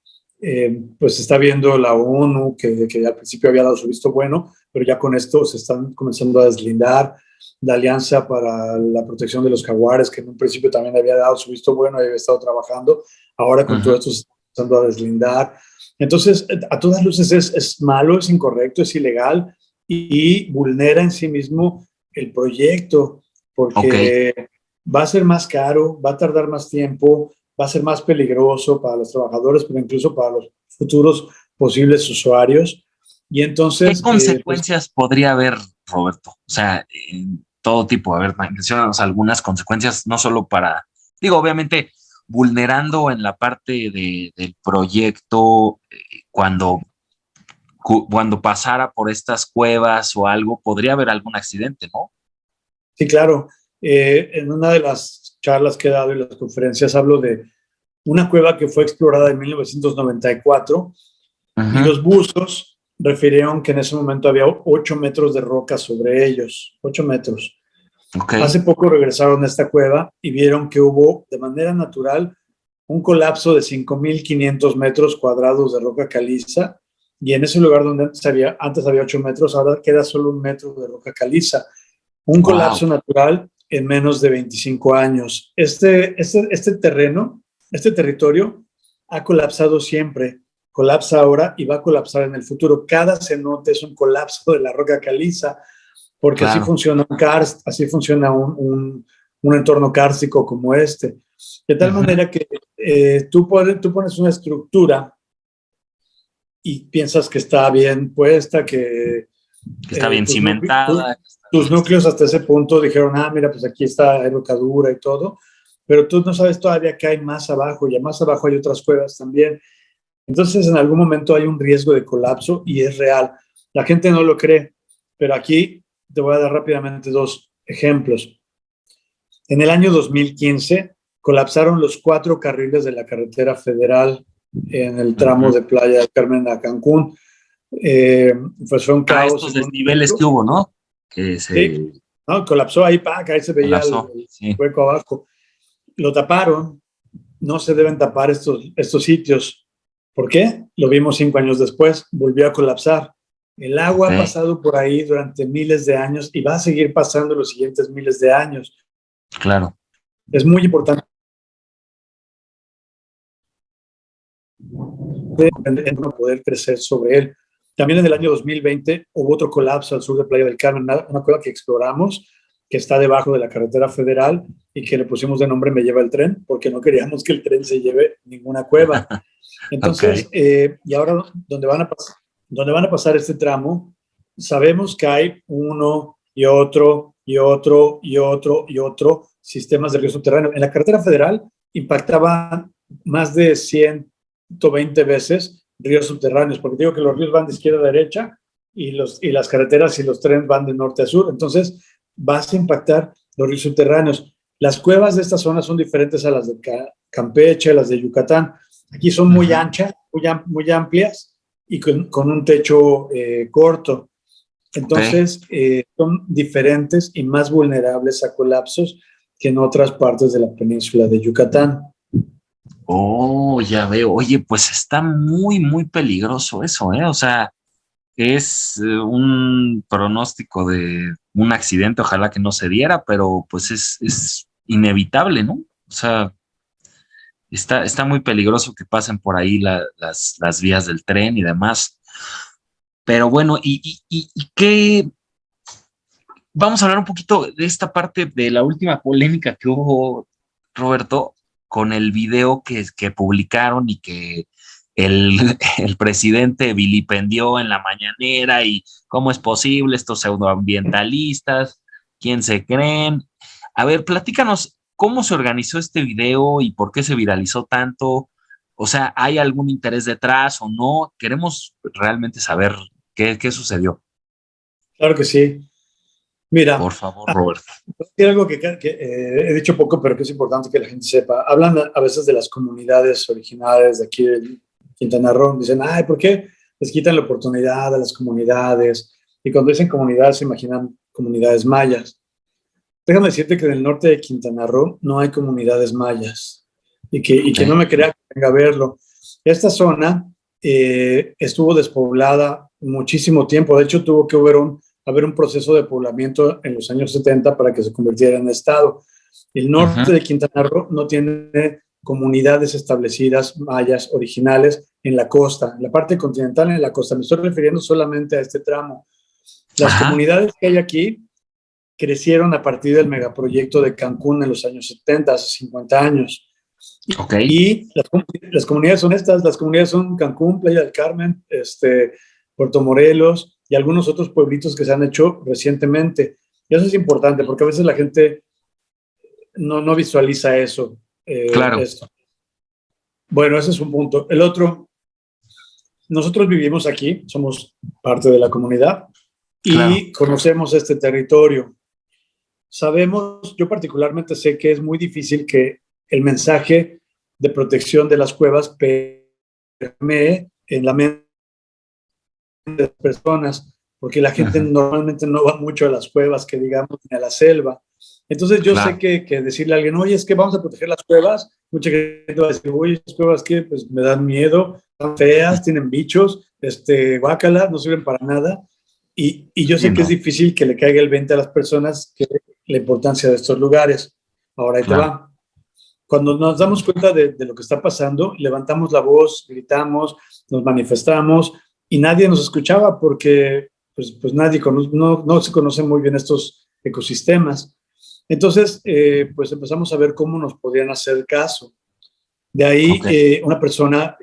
pues se está viendo la ONU, que al principio había dado su visto bueno, pero ya con esto se están comenzando a deslindar. La Alianza para la Protección de los Jaguares, que en un principio también había dado su visto bueno y había estado trabajando, ahora con todo Ujú. esto se está empezando a deslindar. Entonces, a todas luces es malo, es incorrecto, es ilegal y vulnera en sí mismo el proyecto, Ok. porque va a ser más caro, va a tardar más tiempo, va a ser más peligroso para los trabajadores, pero incluso para los futuros posibles usuarios. Y ¿Qué entonces, pues consecuencias podría haber, Roberto? O sea, todo tipo, a ver, mencionanos algunas consecuencias, no solo para, digo, obviamente, vulnerando en la parte del proyecto, cuando pasara por estas cuevas o algo, podría haber algún accidente, ¿no? sí, claro. En una de las charlas que he dado y las conferencias hablo de una cueva que fue explorada en 1994 y Ujú. los buzos refirieron que en ese momento había 8 metros de roca sobre ellos, 8 metros. Ok. Hace poco regresaron a esta cueva y vieron que hubo de manera natural un colapso de 5.500 metros cuadrados de roca caliza y en ese lugar donde antes había 8 metros, ahora queda solo 1 metro de roca caliza. Un Wow, colapso natural en menos de 25 años. Este terreno, este territorio ha colapsado siempre, colapsa ahora y va a colapsar en el futuro. Cada cenote es un colapso de la roca caliza, porque así claro. funciona un karst, así funciona un entorno kárstico como este. De tal Ujú. manera que tú pones una estructura y piensas que está bien puesta, que Que está bien tus, núcleos, cimentada, que está tus bien esto. núcleos hasta ese punto dijeron, mira, pues aquí está evocadura y todo, pero tú no sabes todavía que hay más abajo y más abajo hay otras cuevas también. Entonces, en algún momento hay un riesgo de colapso y es real. La gente no lo cree, pero aquí te voy a dar rápidamente 2 ejemplos. En el año 2015 colapsaron los 4 carriles de la carretera federal en el tramo Ujú. de Playa del Carmen a Cancún. Eh, pues fue un caos Estos desniveles que hubo, ¿no? Que sí, se ¿no? Colapsó ahí, ahí se veía colapsó. el Sí. hueco abajo. Lo taparon, no se deben tapar estos sitios. ¿Por qué? Lo vimos 5 años después, volvió a colapsar. El Ok, agua ha pasado por ahí durante miles de años y va a seguir pasando los siguientes miles de años. claro. Es muy importante en poder crecer sobre él. También en el año 2020 hubo otro colapso al sur de Playa del Carmen, una cueva que exploramos, que está debajo de la carretera federal y que le pusimos de nombre Me Lleva el Tren, porque no queríamos que el tren se lleve ninguna cueva. Ok. Entonces, y ahora donde van a pasar este tramo, sabemos que hay uno y otro y otro y otro y otro sistemas de río subterráneo. En la carretera federal impactaban más de 120 veces ríos subterráneos, porque digo que los ríos van de izquierda a derecha y las carreteras y los trenes van de norte a sur. Entonces, vas a impactar los ríos subterráneos. Las cuevas de esta zona son diferentes a las de Campeche, a las de Yucatán. Aquí son muy Ujú. anchas, muy amplias y con un techo corto. Ok. Entonces, son diferentes y más vulnerables a colapsos que en otras partes de la península de Yucatán. Oh, ya veo. Oye, pues está muy, muy peligroso eso, ¿eh? O sea, es un pronóstico de un accidente, ojalá que no se diera, pero pues es inevitable, ¿no? O sea, está muy peligroso que pasen por ahí las vías del tren y demás. Pero bueno, y qué, vamos a hablar un poquito de esta parte de la última polémica que hubo, Roberto, con el video que publicaron y que el presidente vilipendió en la mañanera y cómo es posible estos pseudoambientalistas, quién se creen. A ver, platícanos cómo se organizó este video y por qué se viralizó tanto. O sea, ¿hay algún interés detrás o no? Queremos realmente saber qué sucedió. Claro que sí. Por Mira, favor, Roberto. hay algo he dicho poco, pero que es importante que la gente sepa. Hablan a veces de las comunidades originales de aquí de Quintana Roo. Dicen, ay, ¿por qué les quitan la oportunidad a las comunidades? Y cuando dicen comunidades, se imaginan comunidades mayas. Déjame decirte que en el norte de Quintana Roo no hay comunidades mayas y Ok. que no me crea que venga a verlo. Esta zona estuvo despoblada muchísimo tiempo. De hecho, tuvo que haber un proceso de poblamiento en los años 70 para que se convirtiera en estado. El norte Ujú. de Quintana Roo no tiene comunidades establecidas mayas originales en la costa, en la parte continental, en la costa. Me estoy refiriendo solamente a este tramo. Las Ajá. comunidades que hay aquí crecieron a partir del megaproyecto de Cancún en los años 70, hace 50 años. Ok. Y las comunidades son estas, las comunidades son Cancún, Playa del Carmen, Puerto Morelos y algunos otros pueblitos que se han hecho recientemente. Y eso es importante porque a veces la gente no visualiza eso. Claro. Esto. Bueno, ese es un punto. El otro, nosotros vivimos aquí, somos parte de la comunidad Claro. y conocemos este territorio. Sabemos, yo particularmente sé que es muy difícil que el mensaje de protección de las cuevas permee en la mente de las personas, porque la gente Ujú. normalmente no va mucho a las cuevas, que digamos, ni a la selva. Entonces yo sé Claro. que decirle a alguien, oye, es que vamos a proteger las cuevas, mucha gente va a decir, oye, las cuevas que pues me dan miedo, feas, tienen bichos, guácala, no sirven para nada. Y yo sé que es difícil que le caiga el 20 a las personas que la importancia de estos lugares. Ahora ahí te va. Cuando nos damos cuenta de lo que está pasando, levantamos la voz, gritamos, nos manifestamos y nadie nos escuchaba porque pues nadie no se conocen muy bien estos ecosistemas. Entonces, pues empezamos a ver cómo nos podían hacer caso. De ahí, una persona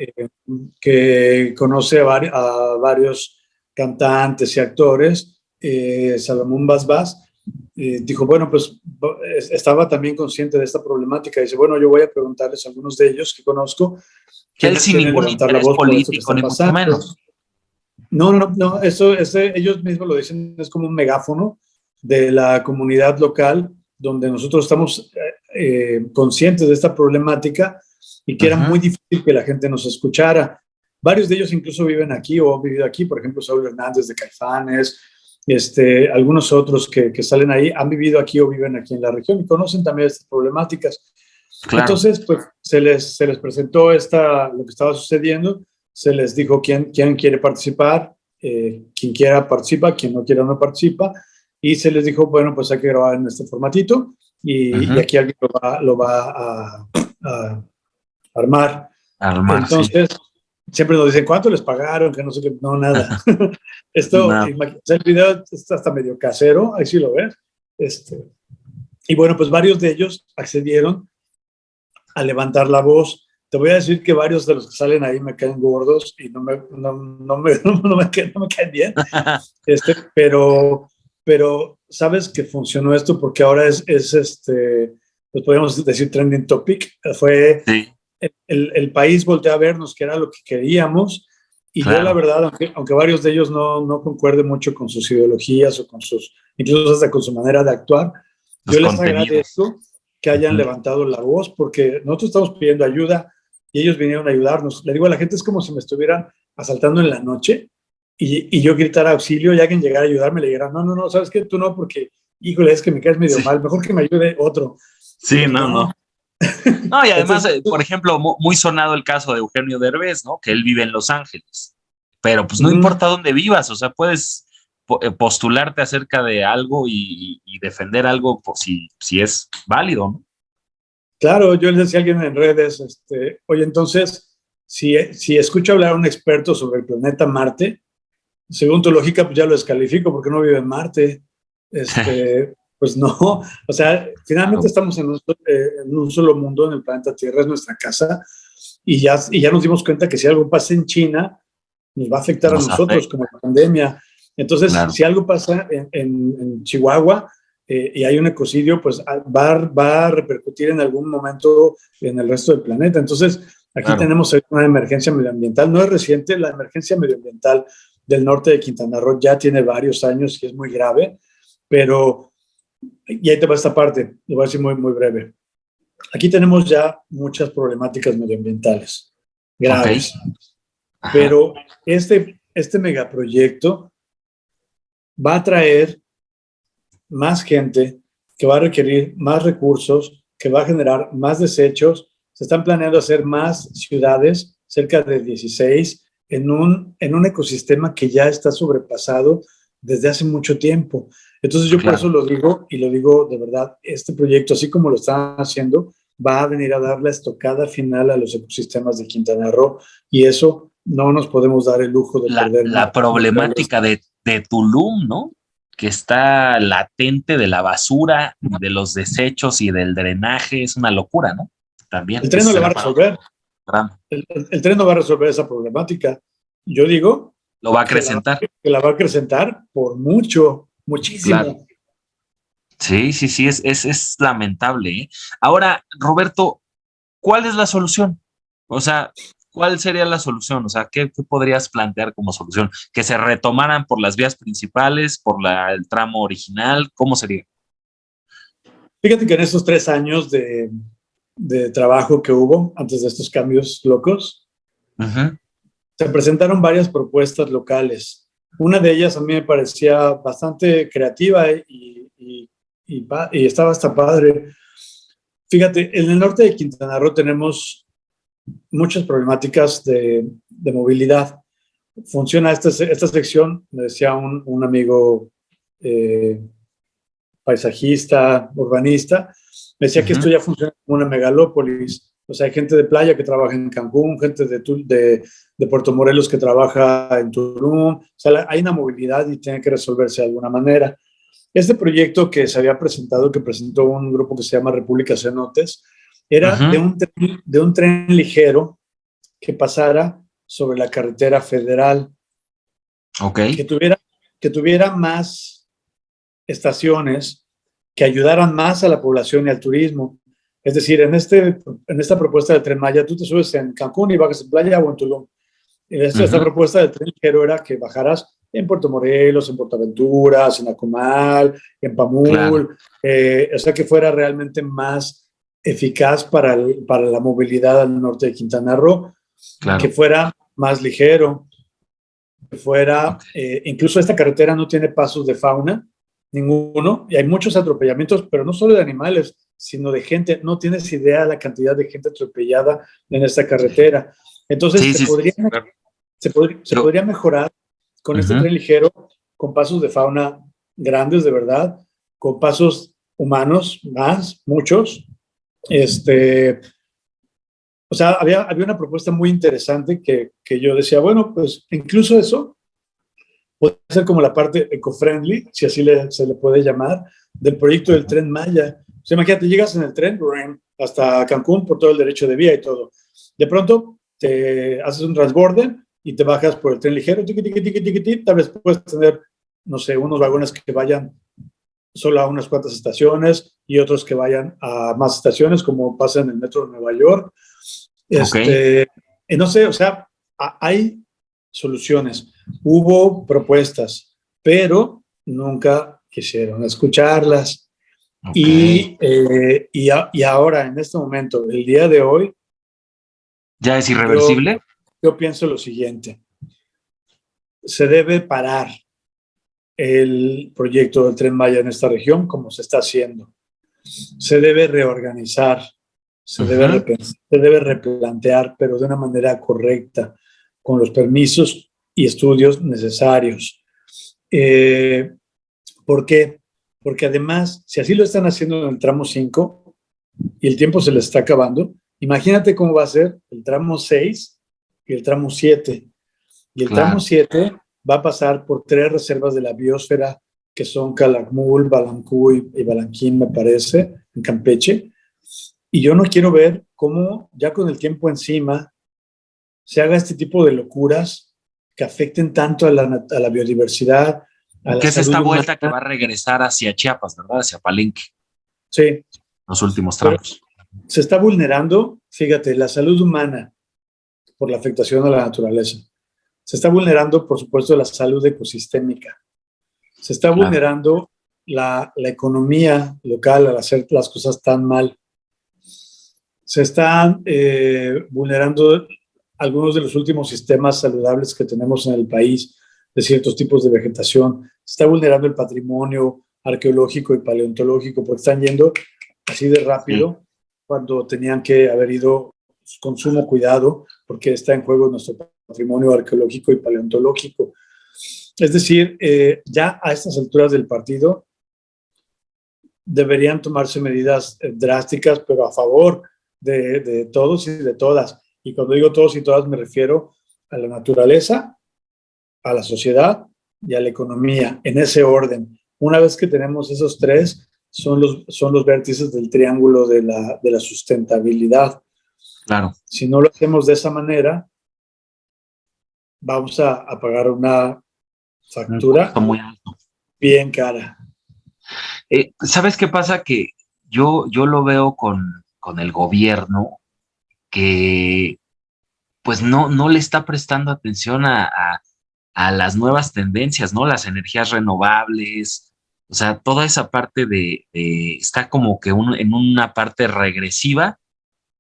que conoce a varios cantantes y actores, Salomón Basbás, dijo, bueno, pues estaba también consciente de esta problemática. Dice, bueno, yo voy a preguntarles a algunos de ellos que conozco, Que él sin ningún interés político, ni mucho menos. No, ellos mismos lo dicen, es como un megáfono de la comunidad local, donde nosotros estamos conscientes de esta problemática y que era muy difícil que la gente nos escuchara. Varios de ellos incluso viven aquí o han vivido aquí, por ejemplo, Saúl Hernández de Caifanes, algunos otros que salen ahí han vivido aquí o viven aquí en la región y conocen también estas problemáticas. Claro. Entonces, pues se les presentó lo que estaba sucediendo, se les dijo quién quiere participar, quien quiera participa, quien no quiera no participa, y se les dijo, bueno, pues hay que grabar en este formatito y aquí alguien lo va a armar. Entonces, siempre nos dicen, ¿cuánto les pagaron? Que no sé qué, no, nada. El video está hasta medio casero, ahí sí lo ves. Y bueno, pues varios de ellos accedieron a levantar la voz. Te voy a decir que varios de los que salen ahí me caen gordos y no me caen bien. Pero sabes que funcionó esto porque ahora pues podríamos decir trending topic. Fue el país volteó a vernos, que era lo que queríamos. Y yo, la verdad, aunque varios de ellos no concuerden mucho con sus ideologías o incluso hasta con su manera de actuar, yo les agradezco que hayan levantado la voz, porque nosotros estamos pidiendo ayuda y ellos vinieron a ayudarnos. Le digo a la gente, es como si me estuvieran asaltando en la noche y yo gritara auxilio y alguien llegara a ayudarme, le dijera, no, ¿sabes qué? Tú no, porque, híjole, es que me caes medio mal, mejor que me ayude otro. Sí, no. No, y además, por ejemplo, muy sonado el caso de Eugenio Derbez, ¿no? Que él vive en Los Ángeles, pero pues no importa dónde vivas, o sea, puedes postularte acerca de algo y defender algo por si es válido, ¿no? Claro, yo le decía a alguien en redes, oye, entonces, si escucho hablar a un experto sobre el planeta Marte, según tu lógica, pues ya lo descalifico porque no vive en Marte. Pues no, o sea, finalmente estamos en un solo mundo, en el planeta Tierra, es nuestra casa, y ya nos dimos cuenta que si algo pasa en China, nos va a afectar a nosotros como la pandemia. Entonces, si algo pasa en Chihuahua y hay un ecocidio, pues va a repercutir en algún momento en el resto del planeta. Entonces, aquí tenemos una emergencia medioambiental. No es reciente, la emergencia medioambiental del norte de Quintana Roo ya tiene varios años y es muy grave, pero, y ahí te va esta parte, lo voy a decir muy, muy breve. Aquí tenemos ya muchas problemáticas medioambientales graves, pero este megaproyecto va a traer más gente, que va a requerir más recursos, que va a generar más desechos. Se están planeando hacer más ciudades, cerca de 16, en un ecosistema que ya está sobrepasado desde hace mucho tiempo. Entonces yo por eso lo digo, y lo digo de verdad, este proyecto, así como lo están haciendo, va a venir a dar la estocada final a los ecosistemas de Quintana Roo, y eso no nos podemos dar el lujo de perder. La problemática de Tulum, ¿no? Que está latente de la basura, de los desechos y del drenaje, es una locura, ¿no? También. El tren no lo va a resolver. El tren no va a resolver esa problemática. Yo digo... Lo va a acrecentar. Que la va a acrecentar por muchísimo. Claro. Sí, es lamentable, ¿eh? Ahora, Roberto, ¿cuál es la solución? O sea, ¿cuál sería la solución? O sea, ¿qué podrías plantear como solución? ¿Que se retomaran por las vías principales, por el tramo original? ¿Cómo sería? Fíjate que en estos 3 años de trabajo que hubo antes de estos cambios locos, se presentaron varias propuestas locales. Una de ellas a mí me parecía bastante creativa y estaba hasta padre. Fíjate, en el norte de Quintana Roo tenemos muchas problemáticas de movilidad. Funciona esta sección, me decía un amigo paisajista, urbanista, me decía que esto ya funciona como una megalópolis. O sea, hay gente de playa que trabaja en Cancún, gente de Puerto Morelos que trabaja en Tulum. O sea, hay una movilidad y tiene que resolverse de alguna manera. Este proyecto que se había presentado, que presentó un grupo que se llama República Cenotes, era de un tren ligero que pasara sobre la carretera federal. Ok. Que tuviera más estaciones que ayudaran más a la población y al turismo. Es decir, en esta propuesta del Tren Maya, tú te subes en Cancún y bajas en playa o en Tulum. Esta propuesta del tren ligero era que bajaras en Puerto Morelos, en Portaventuras, en Acomal, en Pamul, claro. O sea, que fuera realmente más eficaz para la movilidad al norte de Quintana Roo, claro. Que fuera más ligero, que fuera, incluso esta carretera no tiene pasos de fauna, ninguno, y hay muchos atropellamientos, pero no solo de animales, sino de gente. No tienes idea de la cantidad de gente atropellada en esta carretera. Entonces, se podría mejorar con este tren ligero, con pasos de fauna grandes, de verdad, con pasos humanos, muchos. O sea, había una propuesta muy interesante que yo decía, bueno, pues incluso eso puede ser como la parte eco-friendly, si así se le puede llamar, del proyecto del Tren Maya. O sea, imagínate, llegas en el tren hasta Cancún por todo el derecho de vía y todo. De pronto te haces un transborde y te bajas por el tren ligero, tal vez puedes tener, no sé, unos vagones que vayan solo a unas cuantas estaciones y otros que vayan a más estaciones, como pasa en el metro de Nueva York. No sé, o sea, hay soluciones, hubo propuestas, pero nunca quisieron escucharlas. Y ahora, en este momento, el día de hoy, ¿ya es irreversible? Yo pienso lo siguiente: se debe parar el proyecto del Tren Maya en esta región como se está haciendo. Se debe reorganizar, se debe replantear, pero de una manera correcta, con los permisos y estudios necesarios. ¿Por qué? Porque además, si así lo están haciendo en el tramo 5 y el tiempo se les está acabando, imagínate cómo va a ser el tramo 6 y el tramo 7. Y el tramo 7 va a pasar por 3 reservas de la biosfera, que son Calakmul, Balancuy y Balanquín, me parece, en Campeche. Y yo no quiero ver cómo, ya con el tiempo encima, se haga este tipo de locuras que afecten tanto a la biodiversidad. Que es esta vuelta humana que va a regresar hacia Chiapas, ¿verdad? Hacia Palenque. Sí. Los últimos tramos. Pero se está vulnerando, fíjate, la salud humana por la afectación a la naturaleza. Se está vulnerando, por supuesto, la salud ecosistémica. Se está vulnerando la economía local al hacer las cosas tan mal. Se están vulnerando algunos de los últimos sistemas saludables que tenemos en el país, de ciertos tipos de vegetación. Se está vulnerando el patrimonio arqueológico y paleontológico, porque están yendo así de rápido cuando tenían que haber ido con sumo cuidado, porque está en juego nuestro patrimonio arqueológico y paleontológico. Es decir, ya a estas alturas del partido deberían tomarse medidas drásticas, pero a favor de todos y de todas. Y cuando digo todos y todas me refiero a la naturaleza, a la sociedad y a la economía, en ese orden. Una vez que tenemos esos tres, son los vértices del triángulo de la sustentabilidad. Claro. Si no lo hacemos de esa manera, vamos a pagar una factura muy alto, bien cara. ¿Sabes qué pasa? Que yo lo veo con el gobierno que pues no le está prestando atención a las nuevas tendencias, ¿no? Las energías renovables, o sea, toda esa parte está como que en una parte regresiva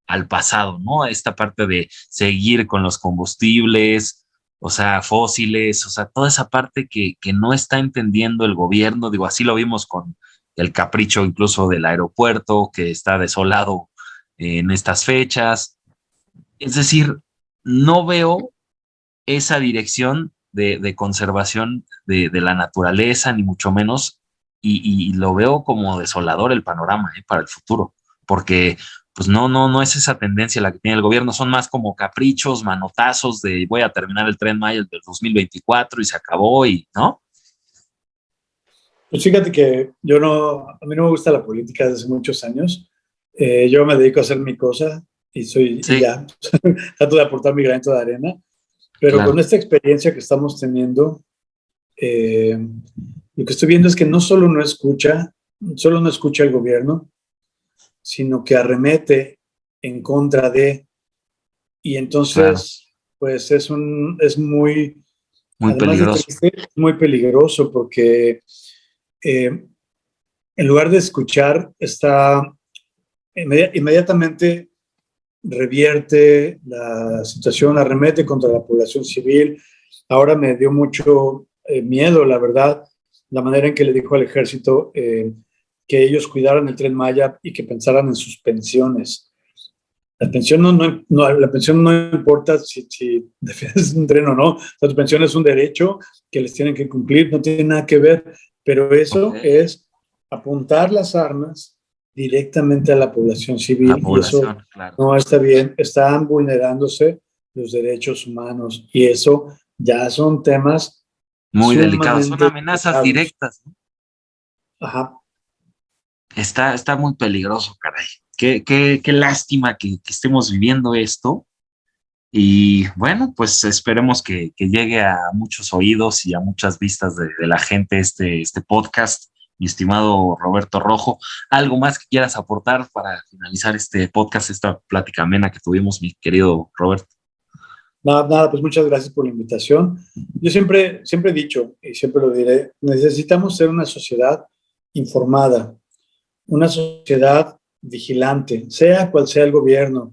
al pasado, ¿no? Esta parte de seguir con los combustibles, o sea, fósiles, o sea, toda esa parte que no está entendiendo el gobierno. Digo, así lo vimos con el capricho incluso del aeropuerto, que está desolado en estas fechas. Es decir, no veo esa dirección de conservación de la naturaleza, ni mucho menos, y lo veo como desolador el panorama para el futuro, porque pues no es esa tendencia la que tiene el gobierno, son más como caprichos, manotazos de voy a terminar el Tren Maya del 2024 y se acabó, y ¿no? Pues fíjate que a mí no me gusta la política desde hace muchos años. Yo me dedico a hacer mi cosa y Sí, ya, trato de aportar mi granito de arena, pero con claro, esta experiencia que estamos teniendo, eh, lo que estoy viendo es que solo no escucha el gobierno, sino que arremete en contra de, y claro, entonces, pues es muy, muy además de peligroso. triste, es muy peligroso porque eh, en lugar de escuchar, inmediatamente revierte la situación, arremete contra la población civil. Ahora me dio mucho miedo, la verdad, la manera en que le dijo al ejército que ellos cuidaran el Tren Maya y que pensaran en sus pensiones. La pensión no importa si defiendes un tren o no, la pensión es un derecho que les tienen que cumplir, no tiene nada que ver, pero Ok. eso es apuntar las armas directamente a la población La civil y eso población, claro. no está bien, están vulnerándose los derechos humanos y eso ya son temas Muy delicados, son sumamente amenazas delicados. directas. Ajá. Está muy peligroso, caray. Qué lástima que estemos viviendo esto. Y bueno, pues esperemos que llegue a muchos oídos y a muchas vistas de la gente este podcast, mi estimado Roberto Rojo. ¿Algo más que quieras aportar para finalizar este podcast, esta plática amena que tuvimos, mi querido Roberto? Nada, pues muchas gracias por la invitación. Yo siempre he dicho, y siempre lo diré, necesitamos ser una sociedad informada, una sociedad vigilante, sea cual sea el gobierno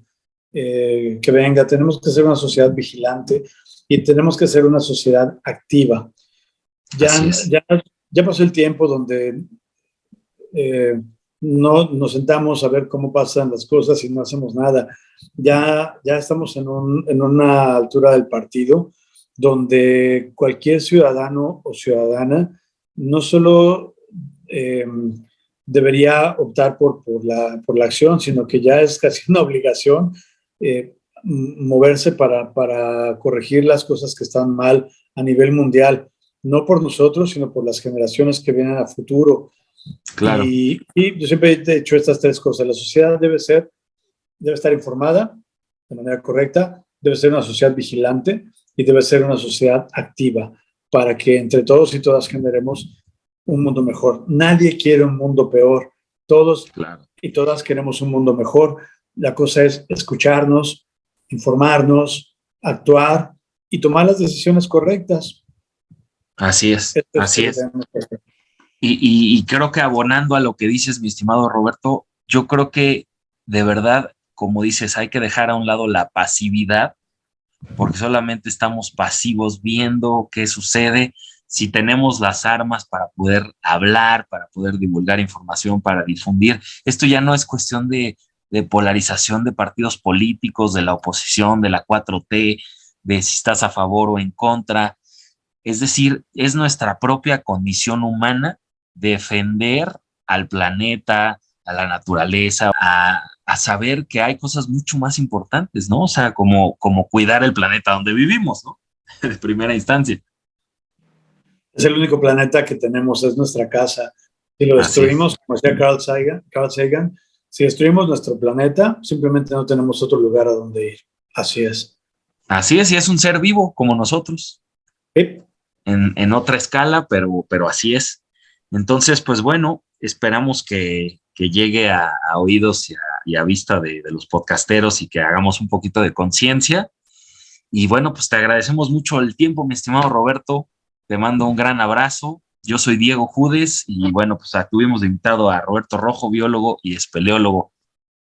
que venga, tenemos que ser una sociedad vigilante y tenemos que ser una sociedad activa. Así Ya, es. ya, ya pasó el tiempo donde no nos sentamos a ver cómo pasan las cosas y no hacemos nada. Ya estamos en una altura del partido donde cualquier ciudadano o ciudadana no solo eh, debería optar por la acción, sino que ya es casi una obligación moverse para corregir las cosas que están mal a nivel mundial, no por nosotros, sino por las generaciones que vienen a futuro. Claro, Y yo siempre he hecho estas tres cosas. La sociedad debe estar informada de manera correcta, debe ser una sociedad vigilante y debe ser una sociedad activa para que entre todos y todas generemos un mundo mejor. Nadie quiere un mundo peor. Todos claro. y todas queremos un mundo mejor. La cosa es escucharnos, informarnos, actuar y tomar las decisiones correctas. Así es, Esto es así lo que es. tenemos que hacer. Y creo que abonando a lo que dices, mi estimado Roberto, yo creo que de verdad, como dices, hay que dejar a un lado la pasividad, porque solamente estamos pasivos viendo qué sucede. Si tenemos las armas para poder hablar, para poder divulgar información, para difundir, esto ya no es cuestión de polarización de partidos políticos, de la oposición, de la 4T, de si estás a favor o en contra. Es decir, es nuestra propia condición humana defender al planeta, a la naturaleza, a saber que hay cosas mucho más importantes, ¿no? O sea, como cuidar el planeta donde vivimos, ¿no? De primera instancia. Es el único planeta que tenemos, es nuestra casa. Si lo Así es. destruimos, como decía Carl Sagan, si destruimos nuestro planeta, simplemente no tenemos otro lugar a donde ir. Así es. Así es, y es un ser vivo como nosotros, Sí. en otra escala, pero así es. Entonces, pues bueno, esperamos que llegue a oídos y a vista de los podcasteros y que hagamos un poquito de conciencia. Y bueno, pues te agradecemos mucho el tiempo, mi estimado Roberto. Te mando un gran abrazo. Yo soy Diego Judes y bueno, pues tuvimos de invitado a Roberto Rojo, biólogo y espeleólogo.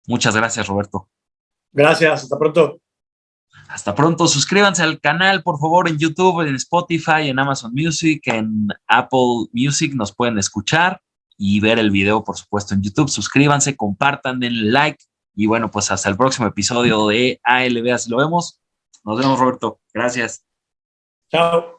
Muchas gracias, Roberto. Gracias. Hasta pronto. Hasta pronto. Suscríbanse al canal, por favor, en YouTube, en Spotify, en Amazon Music, en Apple Music. Nos pueden escuchar y ver el video, por supuesto, en YouTube. Suscríbanse, compartan, denle like Y bueno, pues hasta el próximo episodio de ALB, así lo vemos. Nos vemos, Roberto. Gracias. Chao.